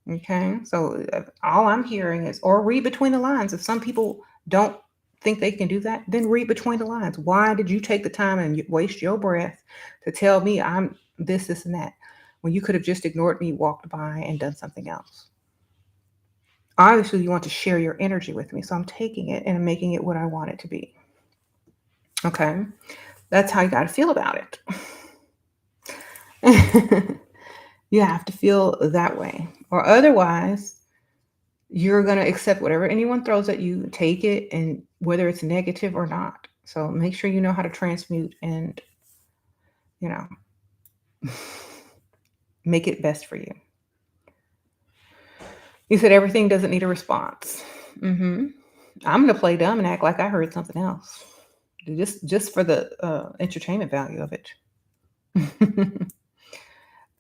Okay. So all I'm hearing is, or read between the lines. If some people don't think they can do that, then read between the lines. Why did you take the time and waste your breath to tell me I'm this, and that, when you could have just ignored me, walked by, and done something else? Obviously, you want to share your energy with me. So I'm taking it and I'm making it what I want it to be. Okay. That's how you got to feel about it. You have to feel that way. Or otherwise, you're going to accept whatever anyone throws at you, take it, and whether it's negative or not. So make sure you know how to transmute and, you know, make it best for you. You said everything doesn't need a response. Hmm. I'm going to play dumb and act like I heard something else. Just for the entertainment value of it.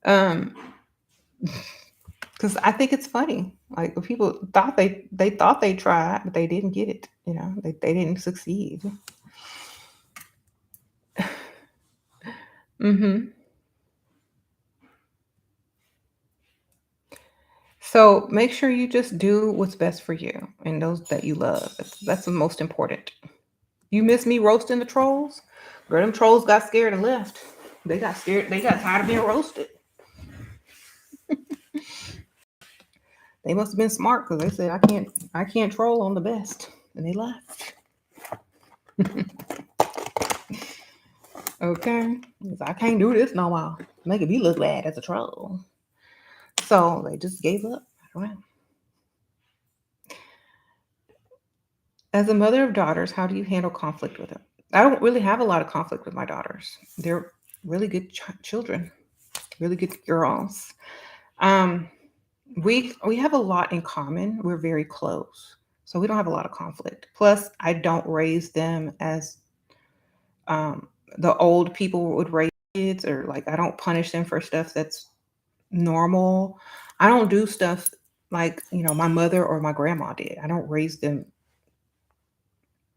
um, because I think it's funny. Like people thought they thought they tried, but they didn't get it. They didn't succeed. Hmm. So make sure you just do what's best for you and those that you love. That's the most important. You miss me roasting the trolls? Girl, them trolls got scared and left. They got scared. They got tired of being roasted. They must have been smart because they said I can't troll on the best, and they left. Okay, 'cause I can't do this no more. Making me look bad as a troll. So they just gave up. Well, as a mother of daughters, how do you handle conflict with them? I don't really have a lot of conflict with my daughters. They're really good children, really good girls. Um, we have a lot in common. We're very close, so we don't have a lot of conflict. Plus, I don't raise them as um, the old people would raise kids, or like I don't punish them for stuff that's normal. I don't do stuff like my mother or my grandma did. I don't raise them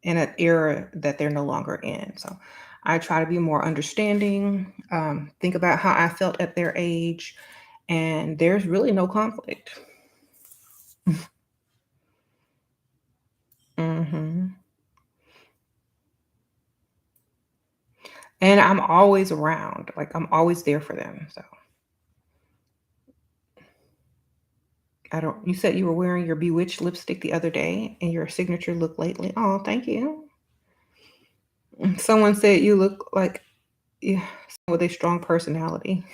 in an era that they're no longer in. So I try to be more understanding, think about how I felt at their age, and there's really no conflict. Hmm. And I'm always around, like I'm always there for them. So I don't. You said you were wearing your Bewitched lipstick the other day, and your signature look lately. Oh, thank you. Someone said you look like, yeah, someone with a strong personality.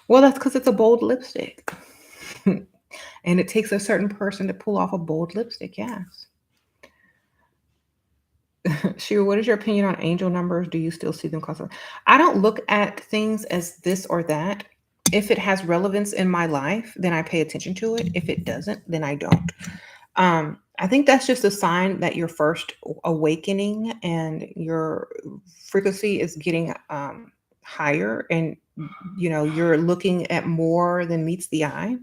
Well, that's because it's a bold lipstick. And it takes a certain person to pull off a bold lipstick, yes. Shira, what is your opinion on angel numbers? Do you still see them constantly? I don't look at things as this or that. If it has relevance in my life, then I pay attention to it. If it doesn't, then I don't. I think that's just a sign that you're first awakening and your frequency is getting higher, and you're looking at more than meets the eye.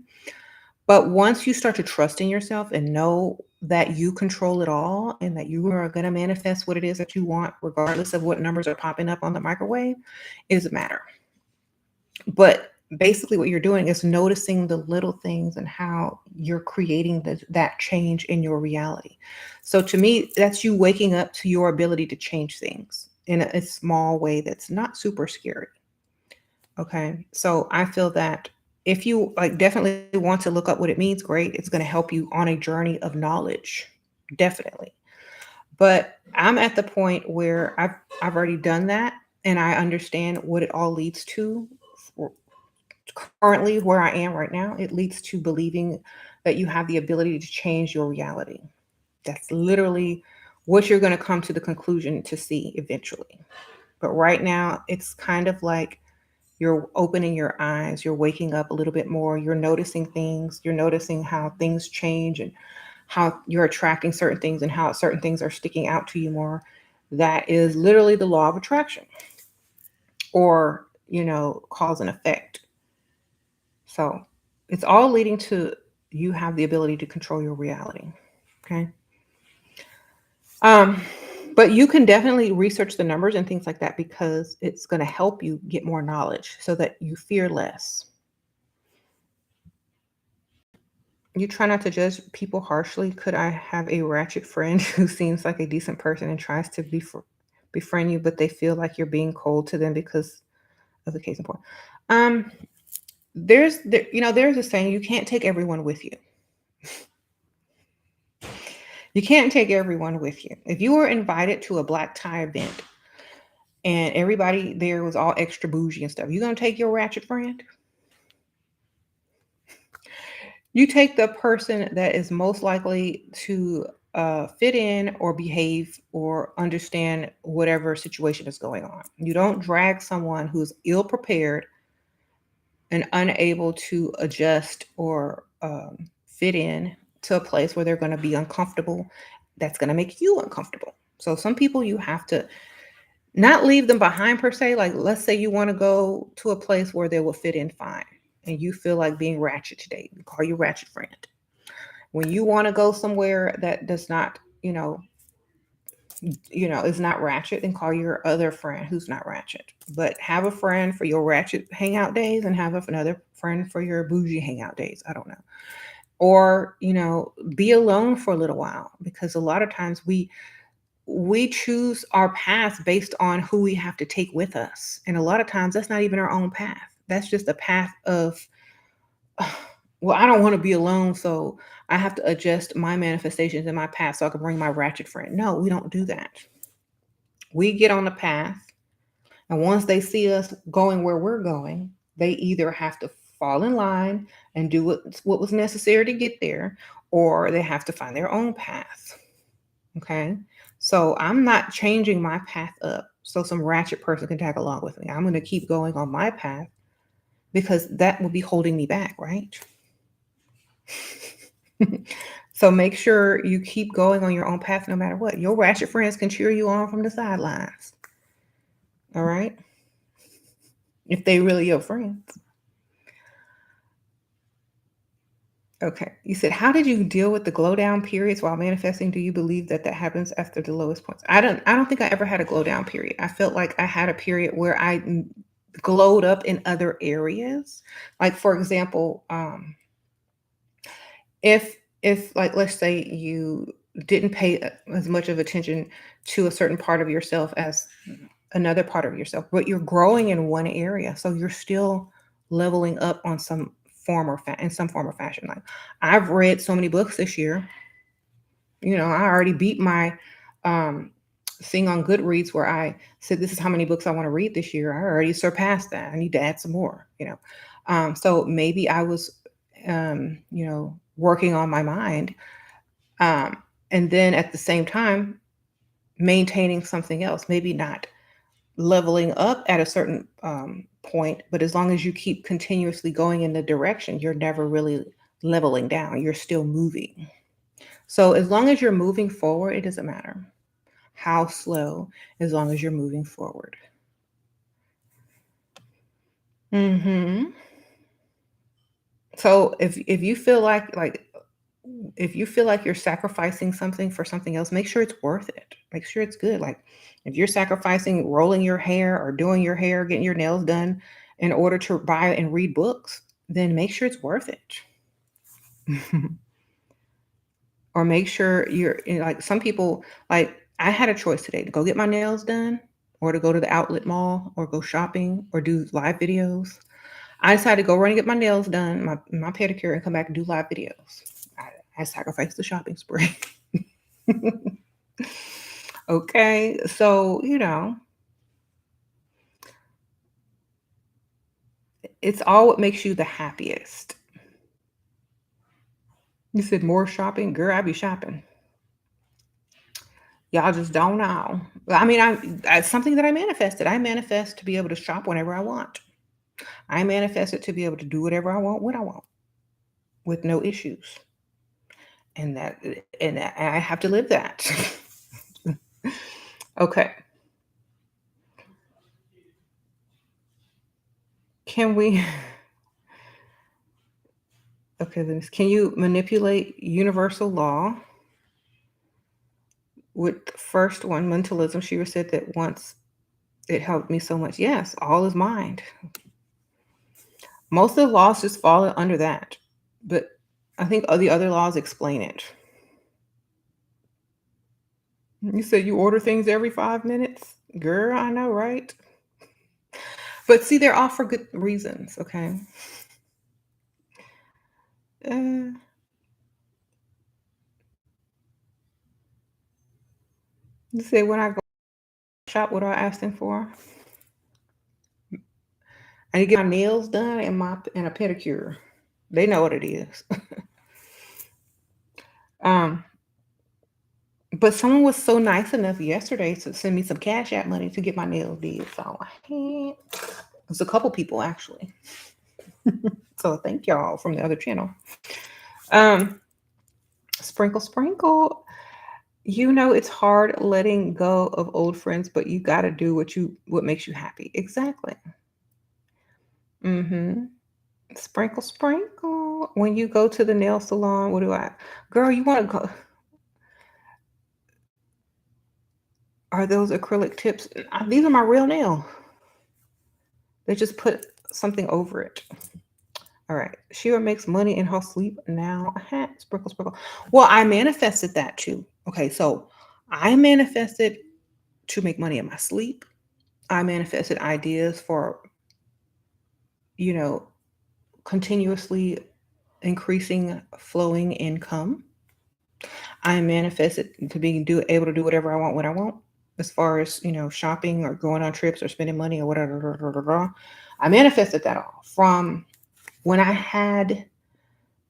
But once you start to trust in yourself and know that you control it all and that you are going to manifest what it is that you want, regardless of what numbers are popping up on the microwave, it doesn't matter. But basically, what you're doing is noticing the little things and how you're creating that change in your reality. So, to me, that's you waking up to your ability to change things in a small way that's not super scary. Okay. So I feel that if you like definitely want to look up what it means, great. It's going to help you on a journey of knowledge. Definitely. But I'm at the point where I've already done that and I understand what it all leads to. For- Currently where I am right now, it leads to believing that you have the ability to change your reality. That's literally what you're going to come to the conclusion to see eventually. But right now, it's kind of like you're opening your eyes, you're waking up a little bit more, you're noticing things, you're noticing how things change and how you're attracting certain things and how certain things are sticking out to you more. That is literally the law of attraction or, cause and effect. So it's all leading to you have the ability to control your reality. Okay. Um, but you can definitely research the numbers and things like that because it's going to help you get more knowledge so that you fear less. You try not to judge people harshly. Could I have a ratchet friend who seems like a decent person and tries to befriend you, but they feel like you're being cold to them because of the case in point? Um, there's a saying you can't take everyone with you. You can't take everyone with you. If you were invited to a black tie event and everybody there was all extra bougie and stuff, you gonna take your ratchet friend? You take the person that is most likely to fit in or behave or understand whatever situation is going on. You don't drag someone who's ill prepared and unable to adjust or fit in to a place where they're going to be uncomfortable. That's going to make you uncomfortable. So some people you have to not leave them behind per se. Like let's say you want to go to a place where they will fit in fine and you feel like being ratchet today. Call your ratchet friend. When you want to go somewhere that does not, is not ratchet, then call your other friend who's not ratchet. But have a friend for your ratchet hangout days and have another friend for your bougie hangout days. I don't know. Or, be alone for a little while because a lot of times we choose our path based on who we have to take with us. And a lot of times that's not even our own path. That's just a path of well, I don't want to be alone, so I have to adjust my manifestations and my path so I can bring my ratchet friend. No, we don't do that. We get on the path, and once they see us going where we're going, they either have to fall in line and do what was necessary to get there, or they have to find their own path. Okay. So I'm not changing my path up so some ratchet person can tag along with me. I'm going to keep going on my path because that will be holding me back, right? So make sure you keep going on your own path no matter what. Your ratchet friends can cheer you on from the sidelines. All right. If they really your friends. Okay. You said, how did you deal with the glow down periods while manifesting? Do you believe that that happens after the lowest points? I don't think I ever had a glow down period. I felt like I had a period where I glowed up in other areas. Like for example, if like let's say you didn't pay as much of attention to a certain part of yourself as another part of yourself, but you're growing in one area, so you're still leveling up on in some form or fashion. Like I've read so many books this year. I already beat my um thing on Goodreads where I said this is how many books I want to read this year. I already surpassed that. I need to add some more. So maybe I was working on my mind. And then at the same time, maintaining something else, maybe not leveling up at a certain point, but as long as you keep continuously going in the direction, you're never really leveling down. You're still moving. So as long as you're moving forward, it doesn't matter how slow, as long as you're moving forward. Mhm. So if you feel like if you feel like you're sacrificing something for something else, make sure it's worth it. Make sure it's good. Like if you're sacrificing rolling your hair or doing your hair, getting your nails done in order to buy and read books, then make sure it's worth it. Or make sure like some people, like I had a choice today to go get my nails done or to go to the outlet mall or go shopping or do live videos. I decided to go run and get my nails done, my pedicure, and come back and do live videos. I sacrificed the shopping spree. Okay, so it's all what makes you the happiest. You said more shopping, girl. I be shopping. Y'all just don't know. I mean, I something that I manifested. I manifest to be able to shop whenever I want. I manifested to be able to do whatever I want when I want with no issues. And I have to live that. Okay. Can we okay, can you manipulate universal law? With the first one, mentalism, she said that once it helped me so much. Yes, all is mind. Most of the laws just fall under that. But I think the other laws explain it. You said you order things every 5 minutes? Girl, I know, right? But see, they're all for good reasons, okay? Uh, you say when I go shop, what do I ask them for? I need to get my nails done and a pedicure. They know what it is. um, but someone was so nice enough yesterday to send me some Cash App money to get my nails did. So it was a couple people actually. So thank y'all from the other channel. Um, sprinkle, sprinkle. It's hard letting go of old friends, but you got to do what makes you happy. Exactly. Mm-hmm. Sprinkle, sprinkle. When you go to the nail salon, what do I? Girl, you want to go? Are those acrylic tips? These are my real nail. They just put something over it. All right. Shira makes money in her sleep now. Sprinkle, sprinkle. Well, I manifested that too. Okay, so I manifested to make money in my sleep. I manifested ideas for, you know, continuously increasing flowing income. I manifested to be able to do whatever I want when I want, as far as shopping or going on trips or spending money or whatever. I manifested that all from when I had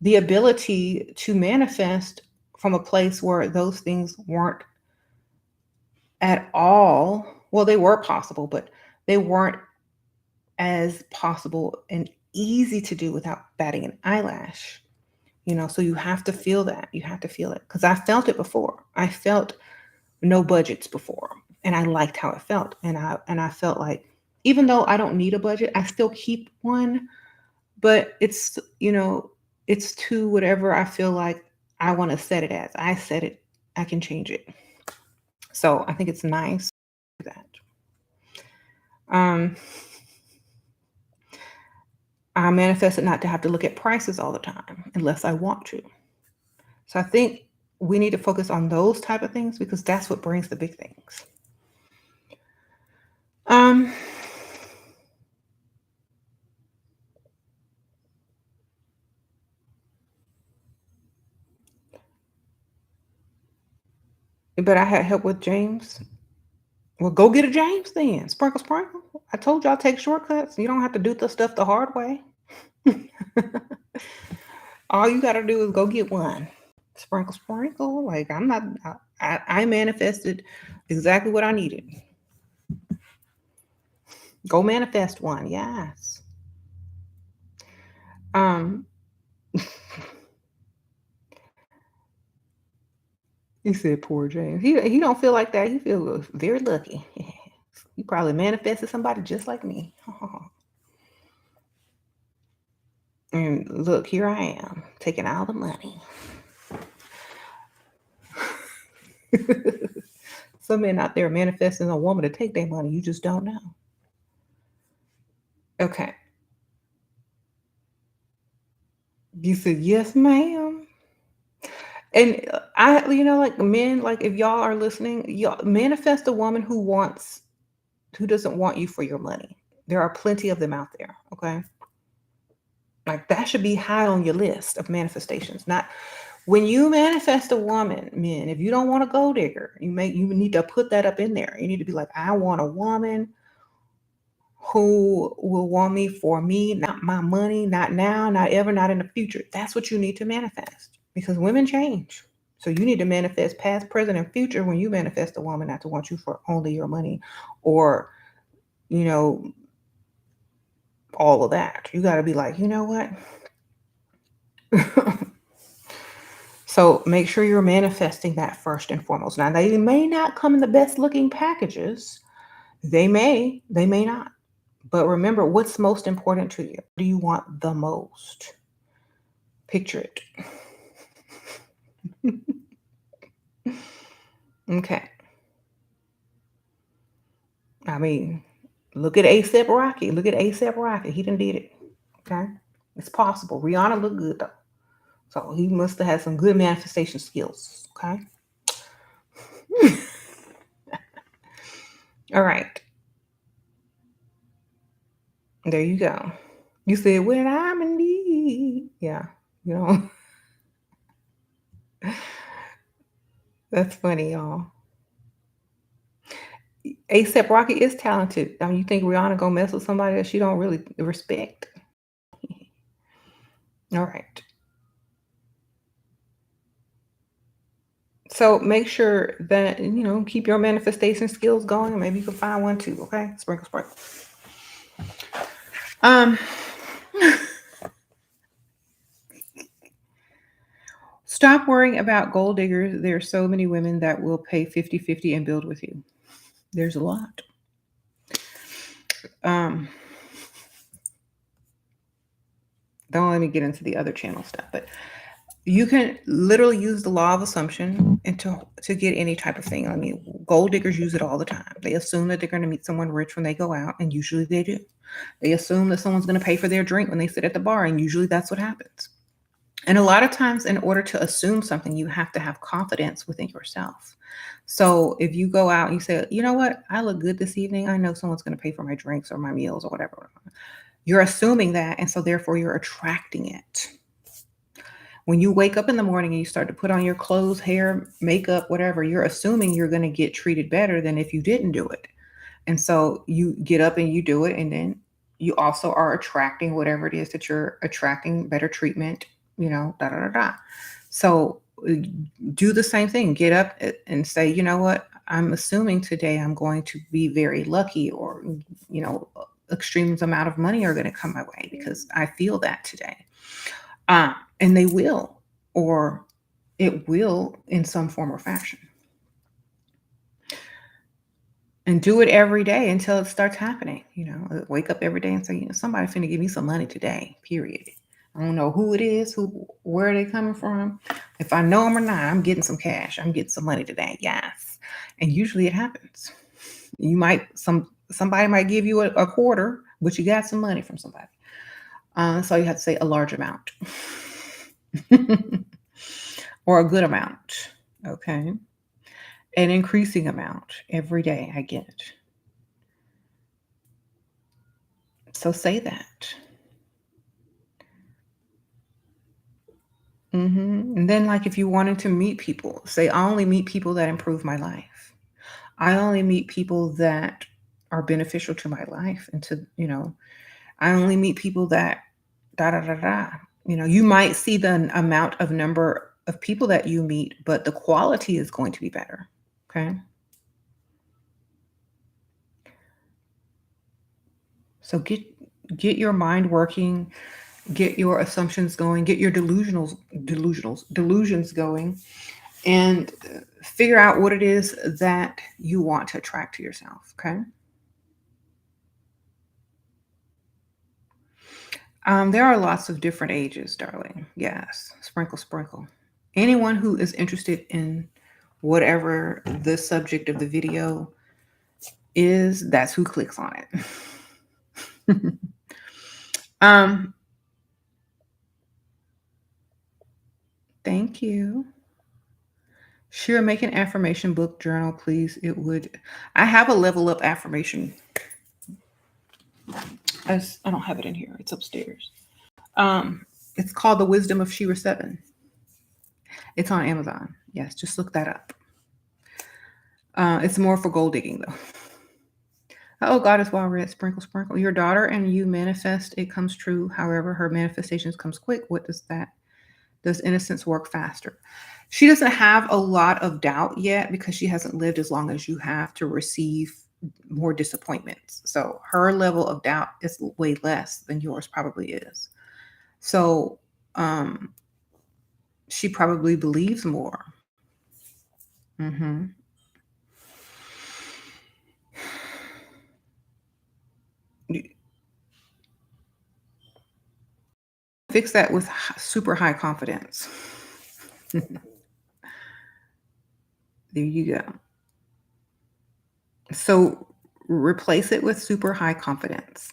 the ability to manifest from a place where those things weren't at all. Well, they were possible, but they weren't as possible and easy to do without batting an eyelash. So you have to feel that. You have to feel it because I felt it before. I felt no budgets before, and I liked how it felt. And I felt like even though I don't need a budget, I still keep one, but it's to whatever I feel like I want to set it as. I set it, I can change it. So I think it's nice that. Um, I manifested not to have to look at prices all the time unless I want to. So I think we need to focus on those type of things because that's what brings the big things. Um, but I had help with James. Well, go get a James then. Sprinkle, sprinkle. I told y'all take shortcuts. You don't have to do the stuff the hard way. All you got to do is go get one. Sprinkle, sprinkle. Like I manifested exactly what I needed. Go manifest one. Yes. Um, he said, "Poor James. He don't feel like that. He feels very lucky. He probably manifested somebody just like me." And look, here I am taking all the money. Some men out there manifesting a woman to take their money. You just don't know. Okay. You said, yes, ma'am. And like men, like if y'all are listening, y'all manifest a woman who doesn't want you for your money. There are plenty of them out there. Okay. Like that should be high on your list of manifestations. Not when you manifest a woman, men, if you don't want a gold digger, you need to put that up in there. You need to be like, I want a woman who will want me for me, not my money, not now, not ever, not in the future. That's what you need to manifest because women change. So you need to manifest past, present, and future when you manifest a woman not to want you for only your money or, you know, all of that. You got to be like, you know what? So make sure you're manifesting that first and foremost. Now, they may not come in the best looking packages. They may not. But remember, what's most important to you? What do you want the most? Picture it. Okay. I mean, look at ASAP Rocky. Look at ASAP Rocky. He done did it. Okay. It's possible. Rihanna looked good though. So he must have had some good manifestation skills. Okay. All right. There you go. You said when I'm in need. Yeah. You know, that's funny, y'all. ASAP Rocky is talented. I mean, you think Rihanna gonna mess with somebody that she don't really respect? All right. So make sure that keep your manifestation skills going. Maybe you can find one too. Okay, sprinkle, sprinkle. Um, Stop worrying about gold diggers. There are so many women that will pay 50-50 and build with you. There's a lot. Um, don't let me get into the other channel stuff, but you can literally use the law of assumption and to get any type of thing. I mean, gold diggers use it all the time. They assume that they're going to meet someone rich when they go out, and usually they do. They assume that someone's going to pay for their drink when they sit at the bar, and usually that's what happens. And a lot of times, in order to assume something, you have to have confidence within yourself. So if you go out and you say, you know what, I look good this evening, I know someone's going to pay for my drinks or my meals or whatever. You're assuming that, and so therefore you're attracting it. When you wake up in the morning and you start to put on your clothes, hair, makeup, whatever, you're assuming you're going to get treated better than if you didn't do it. And so you get up and you do it, and then you also are attracting whatever it is that you're attracting, better treatment, da da da da. So do the same thing. Get up and say, you know what? I'm assuming today I'm going to be very lucky, or extreme amount of money are going to come my way because I feel that today. And they will, or it will in some form or fashion. And do it every day until it starts happening. Wake up every day and say, somebody finna give me some money today, period. I don't know who it is, where are they coming from. If I know them or not, I'm getting some cash. I'm getting some money today. Yes. And usually it happens. Somebody might give you a quarter, but you got some money from somebody. So you have to say a large amount or a good amount. Okay. An increasing amount every day. I get it. So say that. And then, like, if you wanted to meet people, say, I only meet people that improve my life. I only meet people that are beneficial to my life and I only meet people that da da da da. You might see the amount of number of people that you meet, but the quality is going to be better. Okay. So get your mind working, get your assumptions going, get your delusions going, and figure out what it is that you want to attract to yourself. Okay. There are lots of different ages, darling. Yes, sprinkle, sprinkle. Anyone who is interested in whatever the subject of the video is, that's who clicks on it. um, thank you. Sure, make an affirmation book journal, please. It would. I have a level up affirmation. I don't have it in here. It's upstairs. Um, it's called The Wisdom of Shira 7. It's on Amazon. Yes, just look that up. It's more for gold digging, though. Oh, God is well read. Sprinkle, sprinkle. Your daughter and you manifest, it comes true. However, her manifestations comes quick. What does that? Does innocence work faster? She doesn't have a lot of doubt yet because she hasn't lived as long as you have to receive more disappointments. So her level of doubt is way less than yours probably is. So she probably believes more. Mm-hmm. Fix that with super high confidence. There you go. So replace it with super high confidence.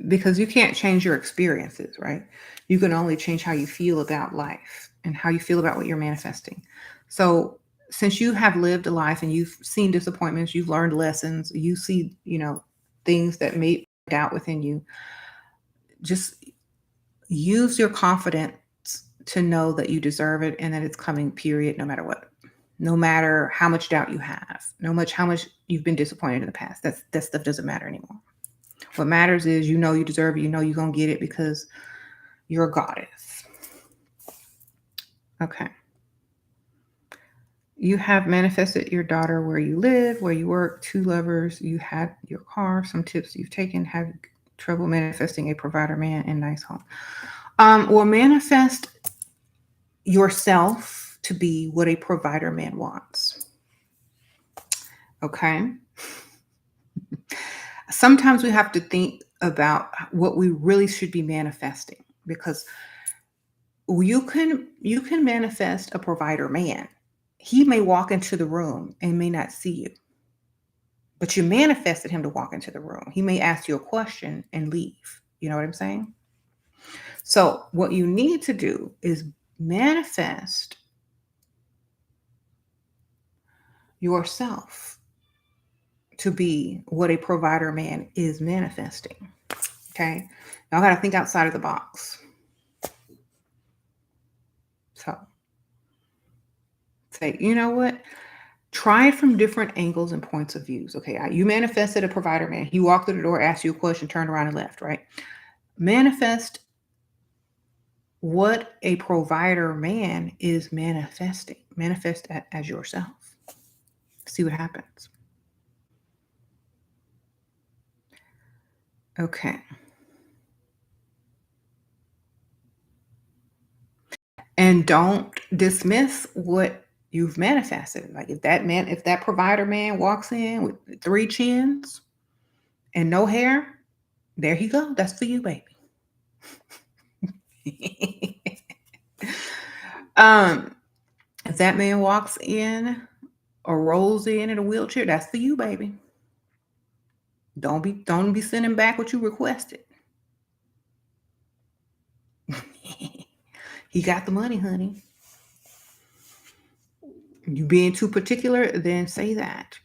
Because you can't change your experiences, right? You can only change how you feel about life and how you feel about what you're manifesting. So since you have lived a life and you've seen disappointments, you've learned lessons, you see, things that may doubt within you, just use your confidence to know that you deserve it and that it's coming, period, no matter what. No matter how much doubt you have, how much you've been disappointed in the past. That stuff doesn't matter anymore. What matters is you deserve it, you're going to get it because you're a goddess. Okay. You have manifested your daughter where you live, where you work, 2 lovers, you had your car, some tips you've taken, have trouble manifesting a provider man and nice home. Or manifest yourself to be what a provider man wants. Okay. Sometimes we have to think about what we really should be manifesting because you can manifest a provider man. He may walk into the room and may not see you, but you manifested him to walk into the room. He may ask you a question and leave. You know what I'm saying? So what you need to do is manifest yourself to be what a provider man is manifesting. Okay. Y'all got to think outside of the box. So say, you know what? Try it from different angles and points of views. Okay. You manifested a provider man. He walked through the door, asked you a question, turned around and left, right? Manifest what a provider man is manifesting. Manifest as yourself. See what happens. Okay. And don't dismiss what you've manifested. Like if that provider man walks in with 3 chins and no hair, there he go. That's for you, baby. If that man walks in or rolls in a wheelchair, that's for you, baby. Don't be sending back what you requested. He got the money, honey. You being too particular, then say that,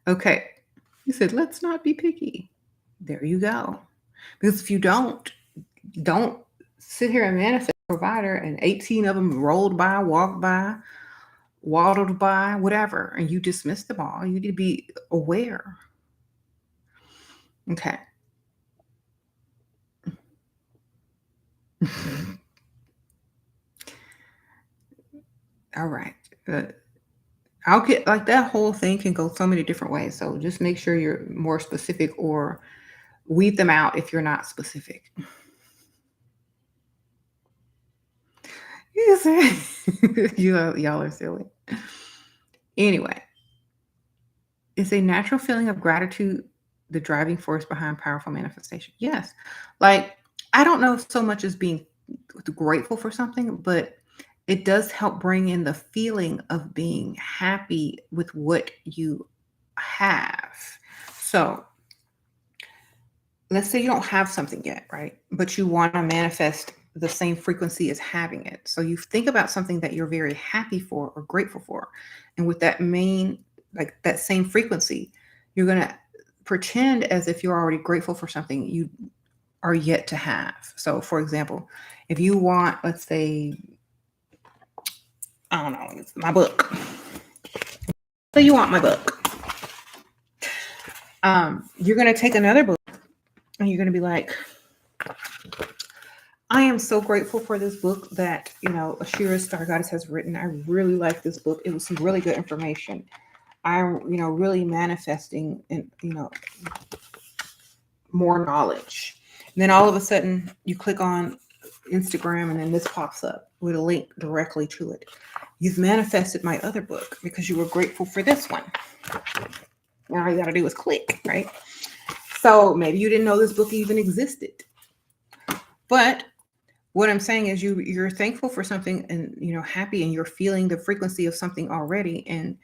Okay. He said, let's not be picky. There you go. Because if you don't sit here and manifest a provider and 18 of them rolled by, walked by, waddled by, whatever, and you dismiss them all. You need to be aware. Okay. All right. I'll get like that whole thing can go so many different ways. So just make sure you're more specific or weed them out if you're not specific. Y'all are silly. Anyway, is a natural feeling of gratitude the driving force behind powerful manifestation? Yes. Like, I don't know so much as being grateful for something, but it does help bring in the feeling of being happy with what you have. So, let's say you don't have something yet, right? But you want to manifest the same frequency as having it. So you think about something that you're very happy for or grateful for. And with that like that same frequency, you're going to pretend as if you're already grateful for something you are yet to have. So, for example, if you want, let's say, I don't know, it's my book. So you want my book. You're going to take another book and you're going to be like, I am so grateful for this book that, Ashira Star Goddess has written. I really like this book. It was some really good information. I'm, really manifesting and, more knowledge. And then all of a sudden you click on Instagram and then this pops up with a link directly to it. You've manifested my other book because you were grateful for this one. Now all you got to do is click, right? So maybe you didn't know this book even existed. But what I'm saying is you're thankful for something and, happy, and you're feeling the frequency of something already. And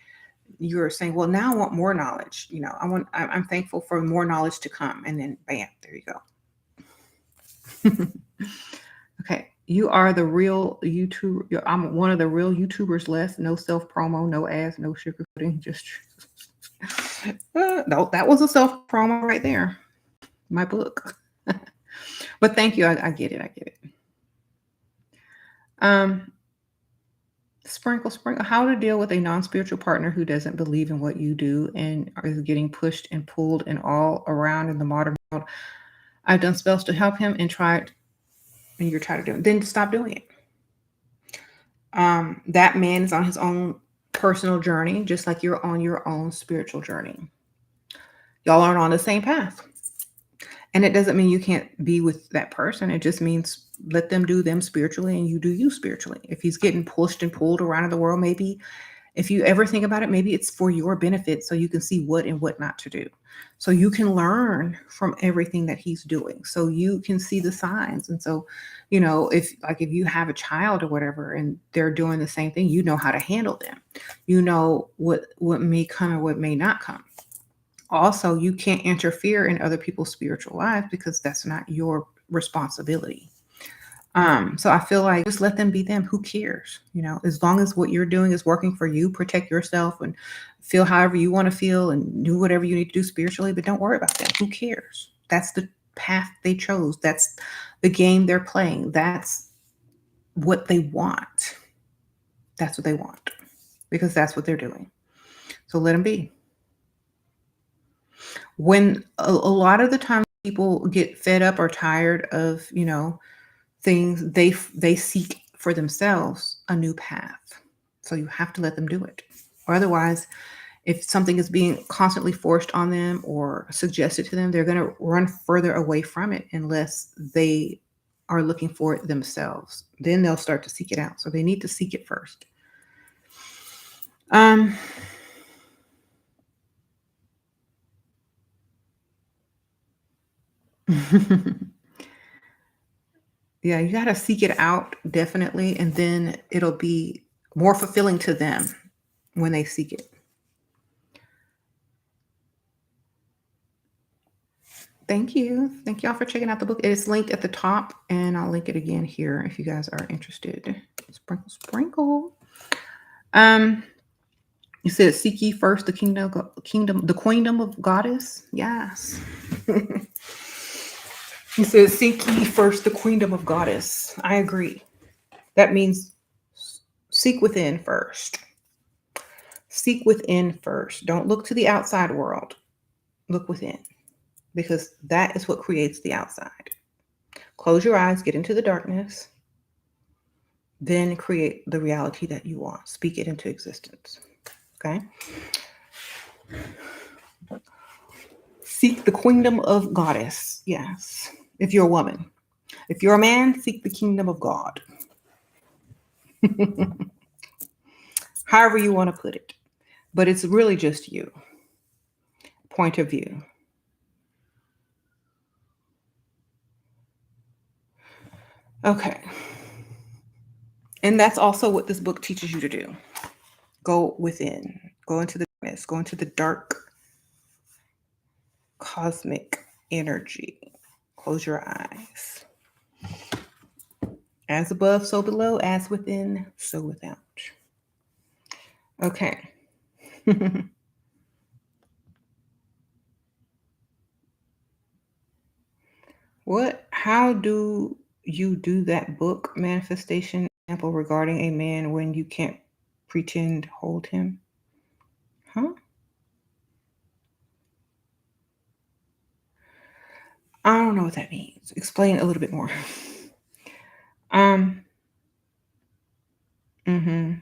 you're saying, well, now I want more knowledge. I'm thankful for more knowledge to come. And then bam, there you go. Okay. You are the real YouTuber. I'm one of the real YouTubers left. No self promo, no ads, no sugarcoating. Just no, that was a self promo right there. My book. But thank you. I get it. I get it. Sprinkle. How to deal with a non-spiritual partner who doesn't believe in what you do and is getting pushed and pulled and all around in the modern world. I've done spells to help him and you're trying to do it. Then stop doing it. That man is on his own personal journey, just like you're on your own spiritual journey. Y'all aren't on the same path. And it doesn't mean you can't be with that person. It just means let them do them spiritually and you do you spiritually. If he's getting pushed and pulled around in the world, maybe if you ever think about it, maybe it's for your benefit so you can see what and what not to do. So you can learn from everything that he's doing. So you can see the signs. And so, if you have a child or whatever and they're doing the same thing, you know how to handle them. You know what may come or what may not come. Also, you can't interfere in other people's spiritual lives because that's not your responsibility. So I feel like just let them be them. Who cares? As long as what you're doing is working for you, protect yourself and feel however you want to feel and do whatever you need to do spiritually, but don't worry about them. Who cares? That's the path they chose. That's the game they're playing. That's what they want. That's what they want because that's what they're doing. So let them be. When a lot of the time people get fed up or tired of, things, they seek for themselves a new path. So you have to let them do it. Or otherwise, if something is being constantly forced on them or suggested to them, they're going to run further away from it unless they are looking for it themselves. Then they'll start to seek it out. So they need to seek it first. Yeah, you got to seek it out, definitely. And then it'll be more fulfilling to them when they seek it. Thank you. Thank y'all for checking out the book. It is linked at the top, and I'll link it again here if you guys are interested. Sprinkle. You said seek ye first the queendom of goddess. Yes. You said seek ye first the queendom of goddess. I agree. That means seek within first. Seek within first. Don't look to the outside world. Look within, because that is what creates the outside. Close your eyes, get into the darkness, then create the reality that you want. Speak it into existence. Okay? Seek the kingdom of goddess. Yes. If you're a woman. If you're a man, seek the kingdom of God. however you want to put it. But it's really just you, point of view. Okay. And that's also what this book teaches you to do. Go within, go into the darkness, go into the dark cosmic energy. Close your eyes. As above, so below, as within, so without. Okay. How do you do that book manifestation example regarding a man when you can't pretend hold him? Huh? I don't know what that means. Explain a little bit more. Um, mm-hmm.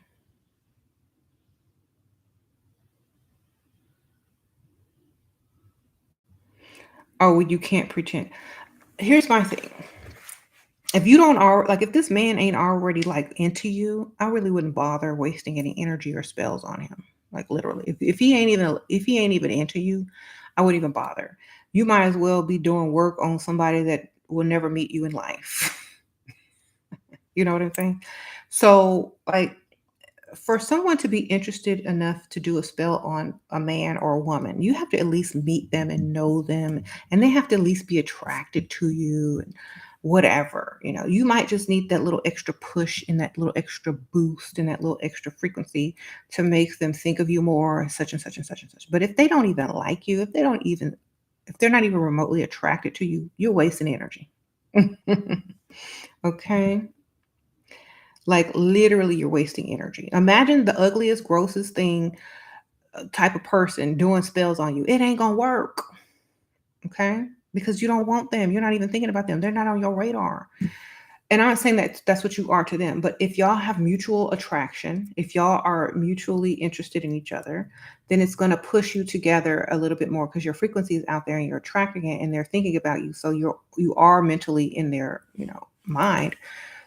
Oh, well, you can't pretend. Here's my thing. If you don't like if this man ain't already like into you, I really wouldn't bother wasting any energy or spells on him. Like literally. If he ain't even into you, I wouldn't even bother. You might as well be doing work on somebody that will never meet you in life. You know what I'm saying? So like for someone to be interested enough to do a spell on a man or a woman, you have to at least meet them and know them, and they have to at least be attracted to you and whatever. You might just need that little extra push and that little extra boost and that little extra frequency to make them think of you more, such and such and such and such. But if they don't even like you, if they're not even remotely attracted to you, you're wasting energy. Okay. Like literally, you're wasting energy. Imagine the ugliest, grossest thing type of person doing spells on you. It ain't gonna work, okay? Because you don't want them. You're not even thinking about them. They're not on your radar. And I'm not saying that that's what you are to them, but if y'all have mutual attraction, if y'all are mutually interested in each other, then it's going to push you together a little bit more because your frequency is out there and you're attracting it and they're thinking about you. So you are mentally in their, mind.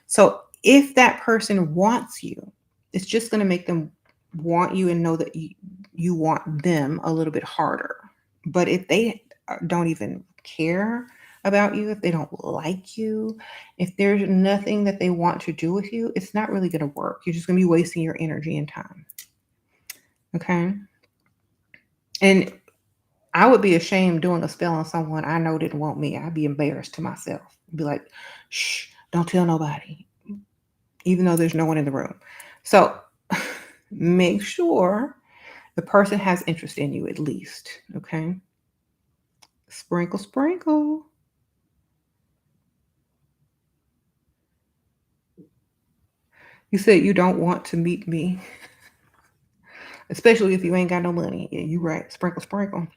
So if that person wants you, it's just going to make them want you and know that you want them a little bit harder. But if they don't even care about you, if they don't like you, if there's nothing that they want to do with you, it's not really going to work. You're just going to be wasting your energy and time. Okay. And I would be ashamed doing a spell on someone I know didn't want me. I'd be embarrassed to myself. Be like, shh, don't tell nobody, even though there's no one in the room. So make sure the person has interest in you at least. Okay. Sprinkle, sprinkle. You said you don't want to meet me, especially if you ain't got no money. Yeah, you right. Sprinkle, sprinkle.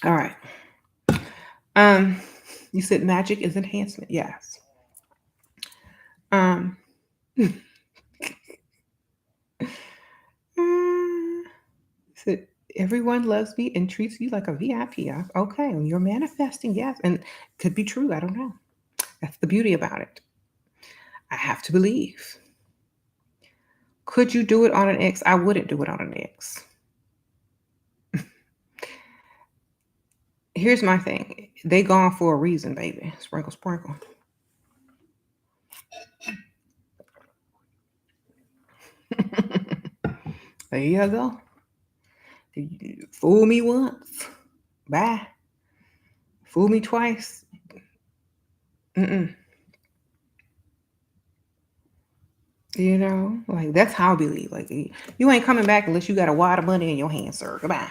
All right. Um, you said magic is enhancement. Yes. Um, you said everyone loves me and treats you like a VIP. Okay, you're manifesting. Yes, and could be true. I don't know. That's the beauty about it. I have to believe. Could you do it on an ex? I wouldn't do it on an ex. Here's my thing. They gone for a reason, baby. Sprinkle, sprinkle. There you go. You fool me once. Bye. Fool me twice. Mm-mm. Like that's how I believe. Like you ain't coming back unless you got a wad of money in your hand, sir. Goodbye.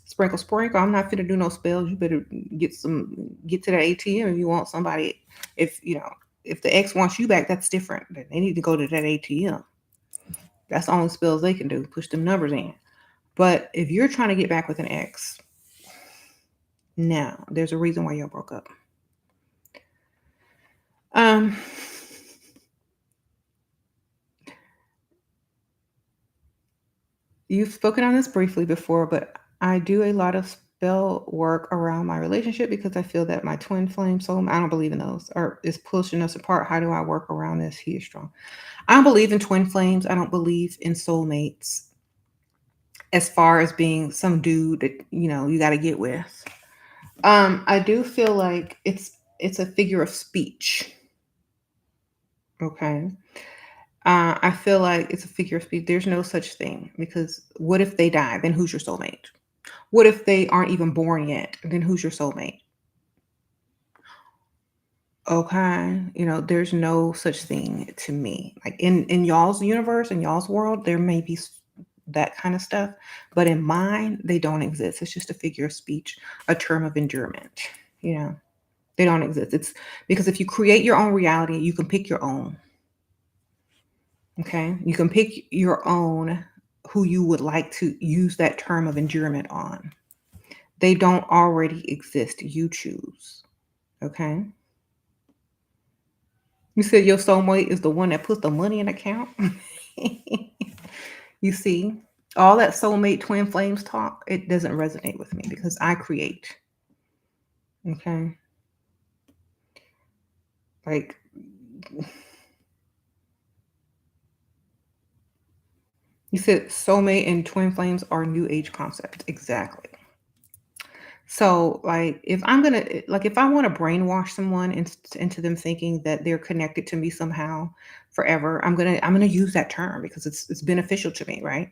Sprinkle, sprinkle. I'm not finna do no spells. You better get to that ATM if you want somebody. If the ex wants you back, that's different. They need to go to that ATM. That's the only spells they can do. Push them numbers in. But if you're trying to get back with an ex, now there's a reason why y'all broke up. Um, you've spoken on this briefly before, but I do a lot of They'll work around my relationship because I feel that my twin flame soul, I don't believe in those, or is pushing us apart. How do I work around this? He is strong. I don't believe in twin flames. I don't believe in soulmates as far as being some dude that, you got to get with. I do feel like it's a figure of speech. Okay. I feel like it's a figure of speech. There's no such thing because what if they die? Then who's your soulmate? What if they aren't even born yet? Then who's your soulmate? Okay. There's no such thing to me. Like in y'all's universe, in y'all's world, there may be that kind of stuff, but in mine, they don't exist. It's just a figure of speech, a term of endearment. You know, they don't exist. It's because if you create your own reality, you can pick your own. Okay. You can pick your own who you would like to use that term of endearment on. They don't already exist. You choose. Okay. You said your soulmate is the one that puts the money in account. You see, all that soulmate twin flames talk, it doesn't resonate with me because I create. Okay. Like, you said soulmate and twin flames are new age concepts. Exactly. So, like, if I want to brainwash someone into them thinking that they're connected to me somehow forever, I'm gonna use that term because it's beneficial to me, right?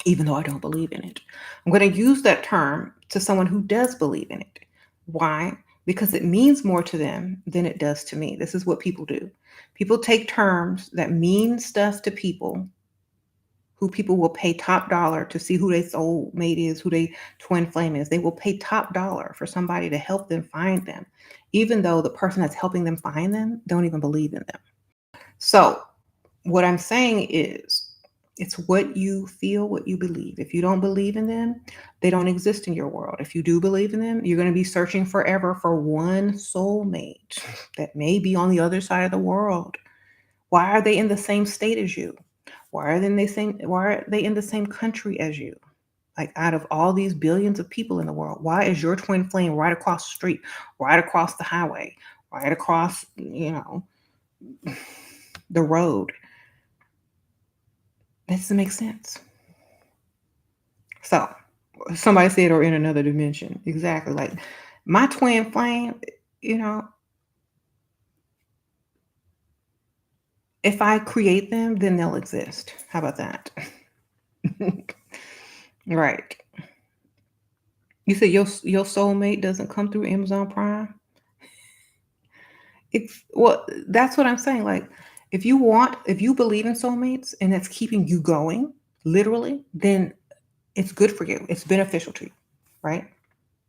Even though I don't believe in it. I'm going to use that term to someone who does believe in it. Why? Because it means more to them than it does to me. This is what people do. People take terms that mean stuff to people who people will pay top dollar to see who their soulmate is, who their twin flame is. They will pay top dollar for somebody to help them find them, even though the person that's helping them find them don't even believe in them. So what I'm saying is, it's what you feel, what you believe. If you don't believe in them, they don't exist in your world. If you do believe in them, you're going to be searching forever for one soulmate that may be on the other side of the world. Why are they in the same state as you? Why are they in the same country as you? Like, out of all these billions of people in the world, why is your twin flame right across the street, right across the highway, right across, the road? That doesn't make sense. So somebody said, or in another dimension. Exactly. Like my twin flame, you know, if I create them, then they'll exist. How about that? Right. You said your soulmate doesn't come through Amazon Prime? That's what I'm saying. Like, if you believe in soulmates and that's keeping you going, literally, then it's good for you. It's beneficial to you, right?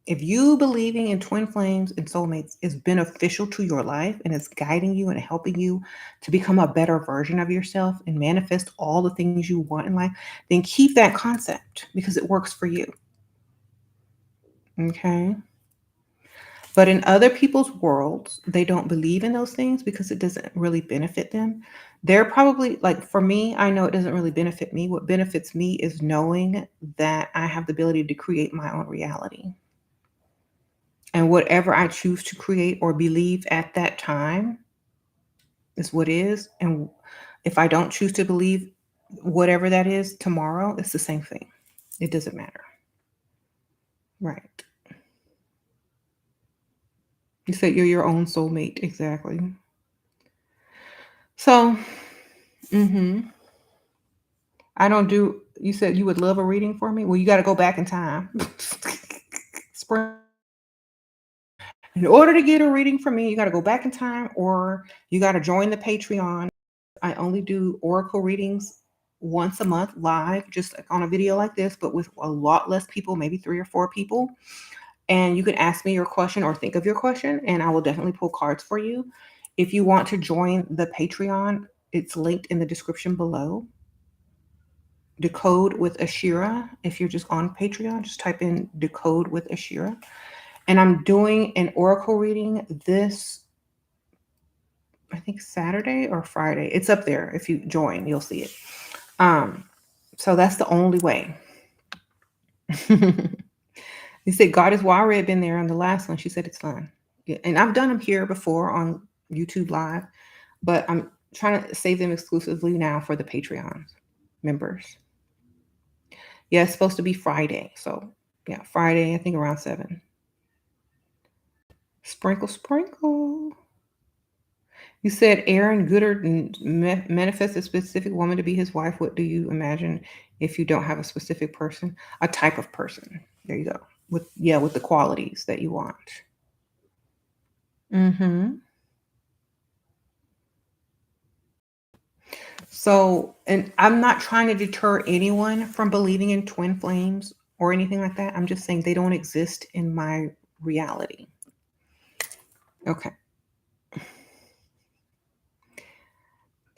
If you believing in twin flames and soulmates is beneficial to your life and it's guiding you and helping you to become a better version of yourself and manifest all the things you want in life, then keep that concept because it works for you. Okay. But in other people's worlds, they don't believe in those things because it doesn't really benefit them. They're probably like, for me, I know it doesn't really benefit me. What benefits me is knowing that I have the ability to create my own reality. And whatever I choose to create or believe at that time is what is. And if I don't choose to believe whatever that is tomorrow, it's the same thing. It doesn't matter. Right. You said you're your own soulmate. Exactly. So, hmm I don't do, you said you would love a reading for me? Well, you got to go back in time. Spring. In order to get a reading from me, you got to go back in time or you got to join the Patreon. I only do oracle readings once a month live, just like on a video like this, but with a lot less people, maybe 3 or 4 people. And you can ask me your question or think of your question, and I will definitely pull cards for you. If you want to join the Patreon, it's linked in the description below. Decode with Ashira. If you're just on Patreon, just type in Decode with Ashira. And I'm doing an oracle reading this, I think, Saturday or Friday. It's up there. If you join, you'll see it. So that's the only way. You said God is Wire had been there on the last one. She said it's fun. Yeah, and I've done them here before on YouTube Live, but I'm trying to save them exclusively now for the Patreon members. Yeah, it's supposed to be Friday. So yeah, Friday, I think around 7. Sprinkle, sprinkle. You said Aaron Goodard manifests a specific woman to be his wife. What do you imagine if you don't have a specific person? A type of person. There you go. With the qualities that you want. Mm-hmm. So, and I'm not trying to deter anyone from believing in twin flames or anything like that. I'm just saying they don't exist in my reality. Okay.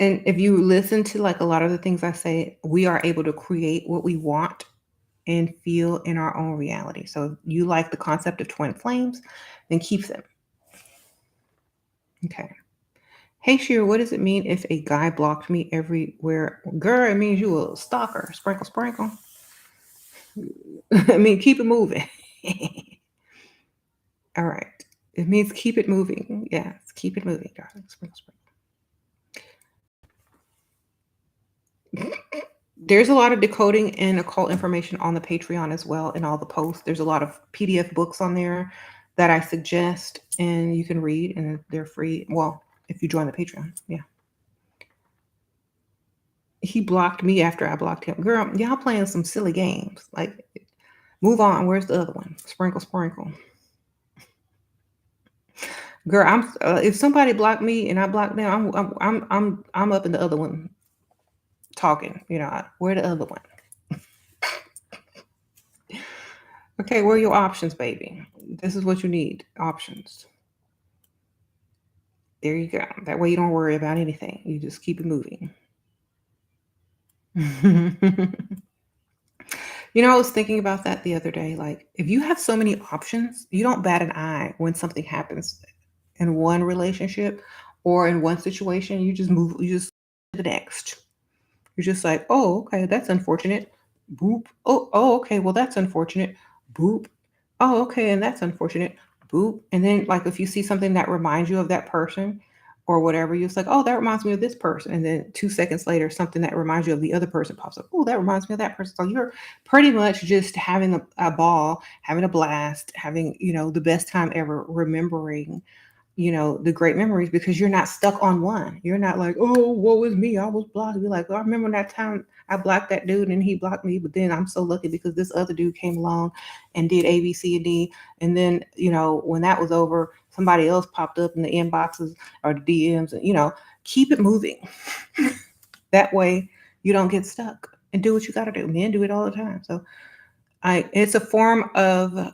And if you listen to like a lot of the things I say, we are able to create what we want and feel in our own reality. So if you like the concept of twin flames, then keep them. Okay. Hey Sheer, what does it mean if a guy blocked me everywhere? Girl, it means you a stalker. Sprinkle, sprinkle. I mean, keep it moving. All right. It means keep it moving. Yes, keep it moving, darling. Sprinkle, sprinkle. There's a lot of decoding and occult information on the Patreon as well in all the posts. There's a lot of PDF books on there that I suggest and you can read and they're free. Well, if you join the Patreon, yeah. He blocked me after I blocked him. Girl, y'all playing some silly games. Like, move on. Where's the other one? Sprinkle, sprinkle. Girl, if somebody blocked me and I blocked them, I'm up in the other one talking. You know, where the other one? Okay, where are your options, baby? This is what you need. Options. There you go. That way you don't worry about anything. You just keep it moving. You know, I was thinking about that the other day. Like, if you have so many options, you don't bat an eye when something happens in one relationship or in one situation. You just to the next. You're just like, oh, okay, that's unfortunate. Boop. Oh, okay, well, that's unfortunate. Boop. Oh, okay, and that's unfortunate. Boop. And then, like, if you see something that reminds you of that person or whatever, you're just like, oh, that reminds me of this person. And then 2 seconds later, something that reminds you of the other person pops up. Oh, that reminds me of that person. So you're pretty much just having a ball, having a blast, having, the best time ever, remembering the great memories because you're not stuck on one. You're not like, oh, what was me? I was blocked. You're like, oh, I remember that time I blocked that dude and he blocked me, but then I'm so lucky because this other dude came along and did A, B, C, and D. And then, when that was over, somebody else popped up in the inboxes or the DMs and, keep it moving. That way you don't get stuck and do what you got to do. Men do it all the time. So it's a form of,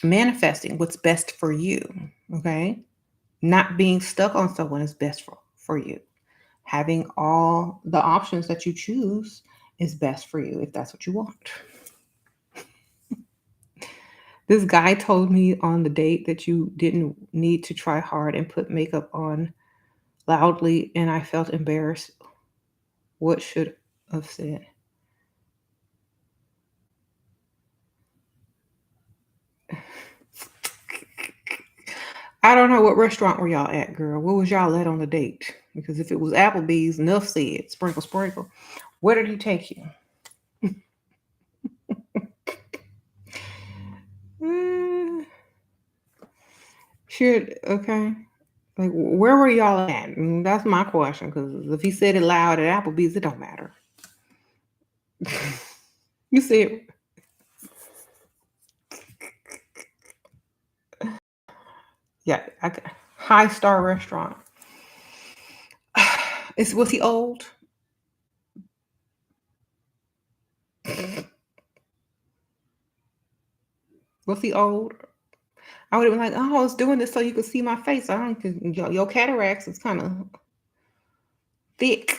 manifesting what's best for you. Okay. Not being stuck on someone is best for you. Having all the options that you choose is best for you if that's what you want. This guy told me on the date that you didn't need to try hard and put makeup on loudly, and I felt embarrassed. What should have said? I don't know what restaurant were y'all at, girl. What was y'all at on the date? Because if it was Applebee's, enough said, sprinkle, sprinkle. Where did he take you? Sure, okay. Like, where were y'all at? That's my question. Because if he said it loud at Applebee's, it don't matter. You said, yeah, high star restaurant. Was he old? Was he old? I would have been like, oh, I was doing this so you could see my face. I don't, cause your cataracts is kind of thick.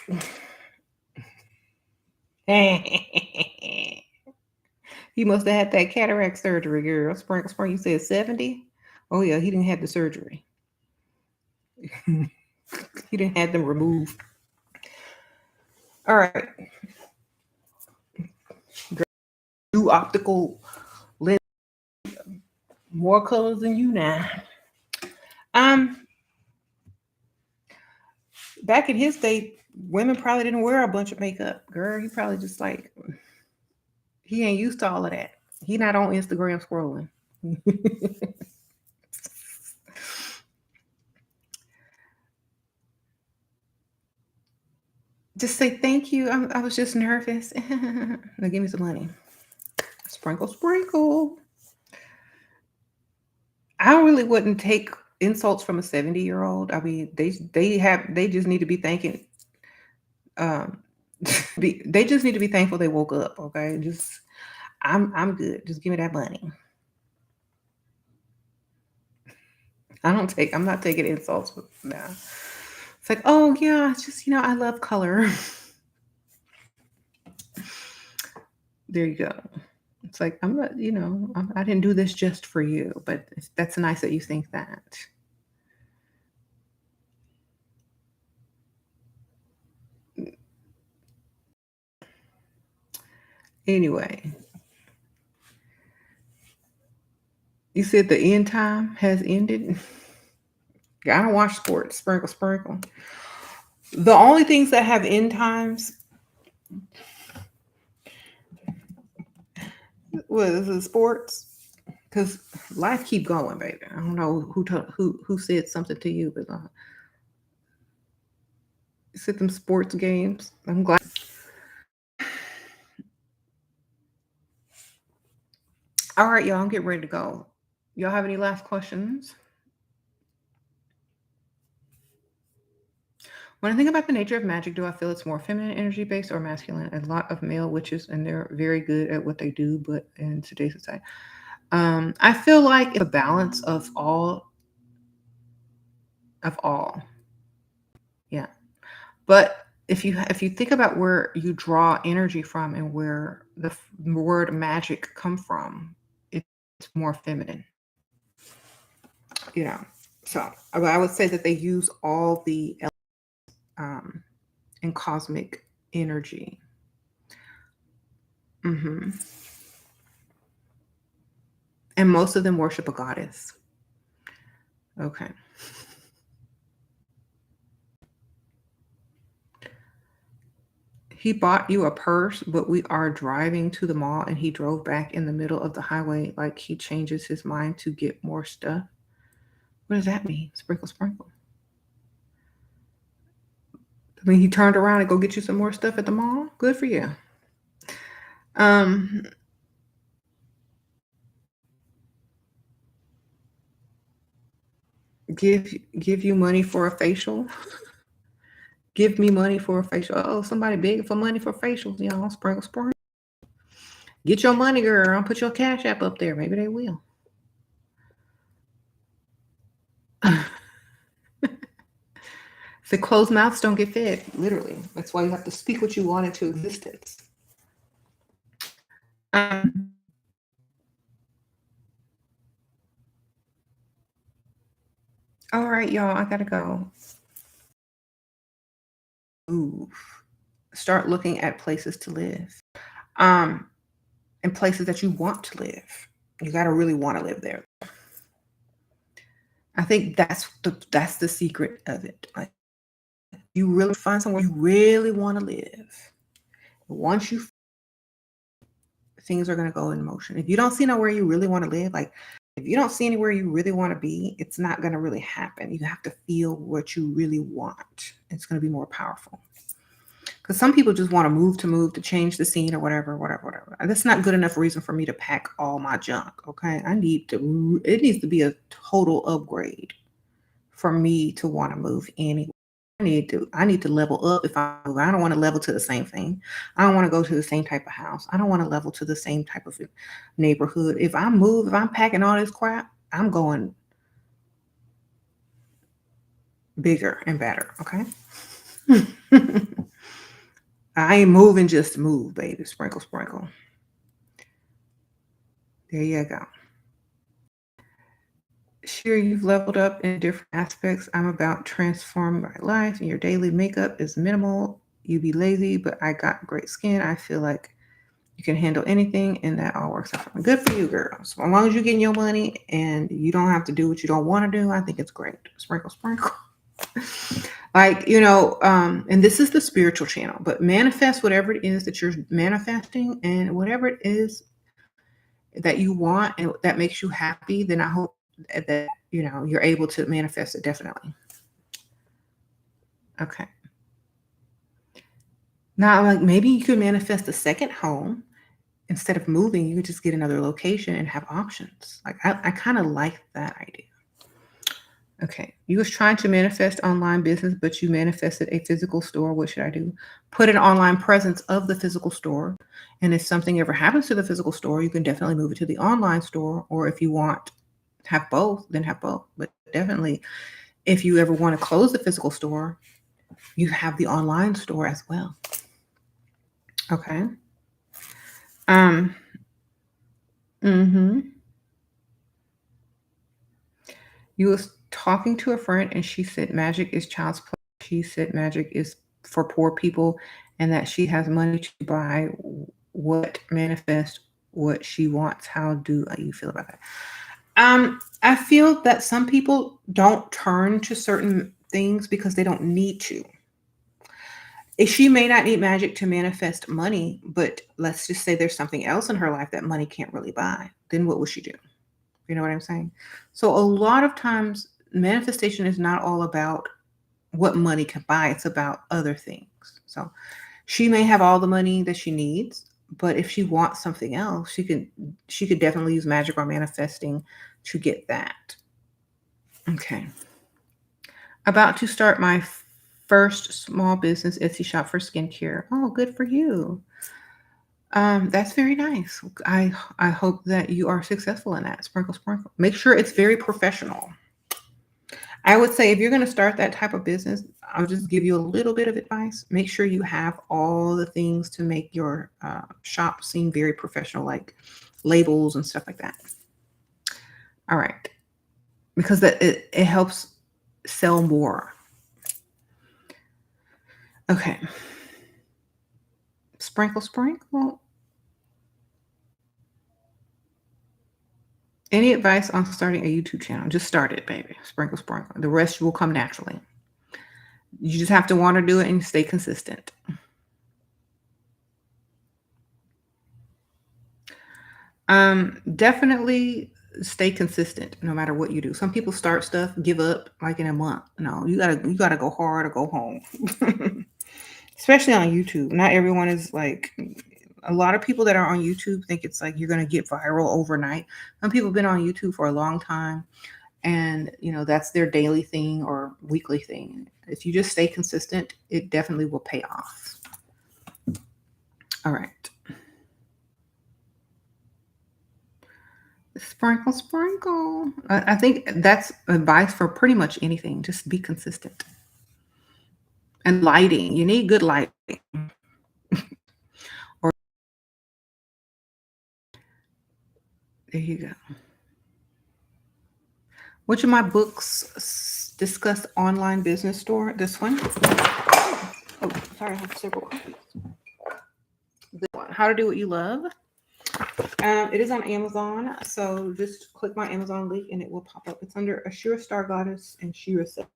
He must have had that cataract surgery, girl. Spring, you said 70? Oh, yeah, he didn't have the surgery. He didn't have them removed. All right. Do optical More colors than you now. Um, Back in his day, women probably didn't wear a bunch of makeup. Girl, he probably just like he ain't used to all of that. He not on Instagram scrolling. Just say thank you. I was just nervous. Now give me some money. Sprinkle, sprinkle. I really wouldn't take insults from a 70-year-old. I mean, they just need to be thanking um they just need to be thankful they woke up, okay? Just I'm good. Just give me that money. I'm not taking insults now. It's like, oh yeah, it's just I love color. There you go. It's like I'm not, I didn't do this just for you, but that's nice that you think that. Anyway, you said the end time has ended. I don't watch sports. Sprinkle, sprinkle. The only things that have end times was sports, because life keep going, baby. I don't know who said something to you, but you said them sports games. I'm glad. All right, y'all. I'm getting ready to go. Y'all have any last questions? When I think about the nature of magic, do I feel it's more feminine energy based or masculine? A lot of male witches, and they're very good at what they do, but in today's society, I feel like it's a balance of all. Yeah, but if you think about where you draw energy from and where the word magic come from, it's more feminine. You know, so I would say that they use all the um, and cosmic energy. Hmm. And most of them worship a goddess. Okay. He bought you a purse, but we are driving to the mall and he drove back in the middle of the highway like he changes his mind to get more stuff. What does that mean? Sprinkle, sprinkle. I mean, he turned around and go get you some more stuff at the mall. Good for you. Um, give give you money for a facial. Give me money for a facial. Oh, somebody begging for money for facials, y'all. Sprinkle, sprinkle. Get your money, girl. I'll put your cash app up there. Maybe they will. The closed mouths don't get fed, literally. That's why you have to speak what you want into existence. Um, all right, y'all. I gotta go. Move. Start looking at places to live. Um, and places that you want to live. You gotta really want to live there. I think that's the secret of it. Like you really find somewhere you really want to live. Once you things are going to go in motion. If you don't see nowhere you really want to live, like if you don't see anywhere you really want to be, it's not going to really happen. You have to feel what you really want. It's going to be more powerful. Because some people just want to move to change the scene or whatever, whatever, whatever. And that's not good enough reason for me to pack all my junk. Okay. It needs to be a total upgrade for me to want to move anywhere. I need to level up if I move. I don't want to level to the same thing. I don't want to go to the same type of house. I don't want to level to the same type of neighborhood. If I'm packing all this crap, I'm going bigger and better. Okay. I ain't moving just to move, baby. Sprinkle, sprinkle. There you go. Sure, you've leveled up in different aspects. I'm about transform my life, and your daily makeup is minimal. You be lazy, but I got great skin. I feel like You can handle anything, and that all works out for me. Good for you, girl. So as long as you're getting your money and you don't have to do what you don't want to do, I think it's great. Sprinkle, sprinkle. Like, and this is the spiritual channel, but manifest whatever it is that you're manifesting, and whatever it is that you want and that makes you happy, then I hope that, you're able to manifest it definitely. Okay. Now, like, maybe you could manifest a second home. Instead of moving, you could just get another location and have options. Like, I kind of like that idea. Okay. You was trying to manifest online business, but you manifested a physical store. What should I do? Put an online presence of the physical store. And if something ever happens to the physical store, you can definitely move it to the online store. Or if you want to have both, then have both. But definitely, if you ever want to close the physical store, you have the online store as well. Okay. Mm-hmm. You was talking to a friend and she said magic is child's play. She said magic is for poor people and that she has money to buy what manifest what she wants. How do you feel about that? I feel that some people don't turn to certain things because they don't need to. She may not need magic to manifest money, but let's just say there's something else in her life that money can't really buy. Then what would she do? You know what I'm saying? So a lot of times manifestation is not all about what money can buy. It's about other things. So she may have all the money that she needs, but if she wants something else, she could definitely use magic or manifesting to get that. Okay. About to start my first small business Etsy shop for skincare. Oh, good for you. That's very nice. I hope that you are successful in that. Sprinkle, sprinkle. Make sure it's very professional. I would say if you're going to start that type of business, I'll just give you a little bit of advice. Make sure you have all the things to make your shop seem very professional, like labels and stuff like that. All right, because it helps sell more. Okay. Sprinkle, sprinkle. Any advice on starting a YouTube channel? Just start it, baby. Sprinkle, sprinkle. The rest will come naturally. You just have to want to do it and stay consistent. Definitely stay consistent no matter what you do. Some people start stuff, give up like in a month. No, you gotta go hard or go home. Especially on YouTube. Not everyone is like, a lot of people that are on YouTube think it's like you're gonna get viral overnight. Some people have been on YouTube for a long time, and that's their daily thing or weekly thing. If you just stay consistent, it definitely will pay off. All right. Sprinkle, sprinkle. I think that's advice for pretty much anything. Just be consistent. And lighting. You need good lighting. Or there you go. Which of my books discuss online business store? This one. Oh, sorry, I have several copies. This one, How to Do What You Love. It is on Amazon, so just click my Amazon link and it will pop up. It's under Ashura Star Goddess and Shira 7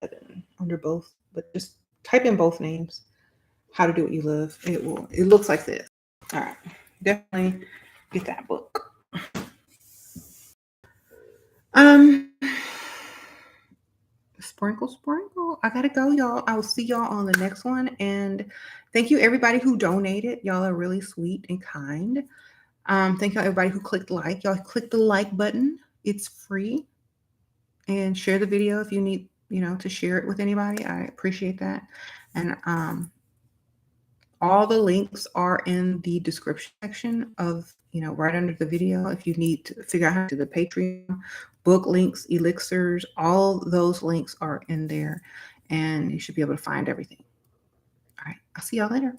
under both, but just type in both names. How to Do What You Love. It looks like this. All right. Definitely get that book. Sprinkle, sprinkle. I gotta go, y'all. I will see y'all on the next one. And thank you everybody who donated. Y'all are really sweet and kind. Thank you everybody who clicked like. Y'all click the like button. It's free. And share the video if you need, to share it with anybody. I appreciate that. And all the links are in the description section of, right under the video. If you need to figure out how to do the Patreon, book links, elixirs, all those links are in there and you should be able to find everything. All right. I'll see y'all later.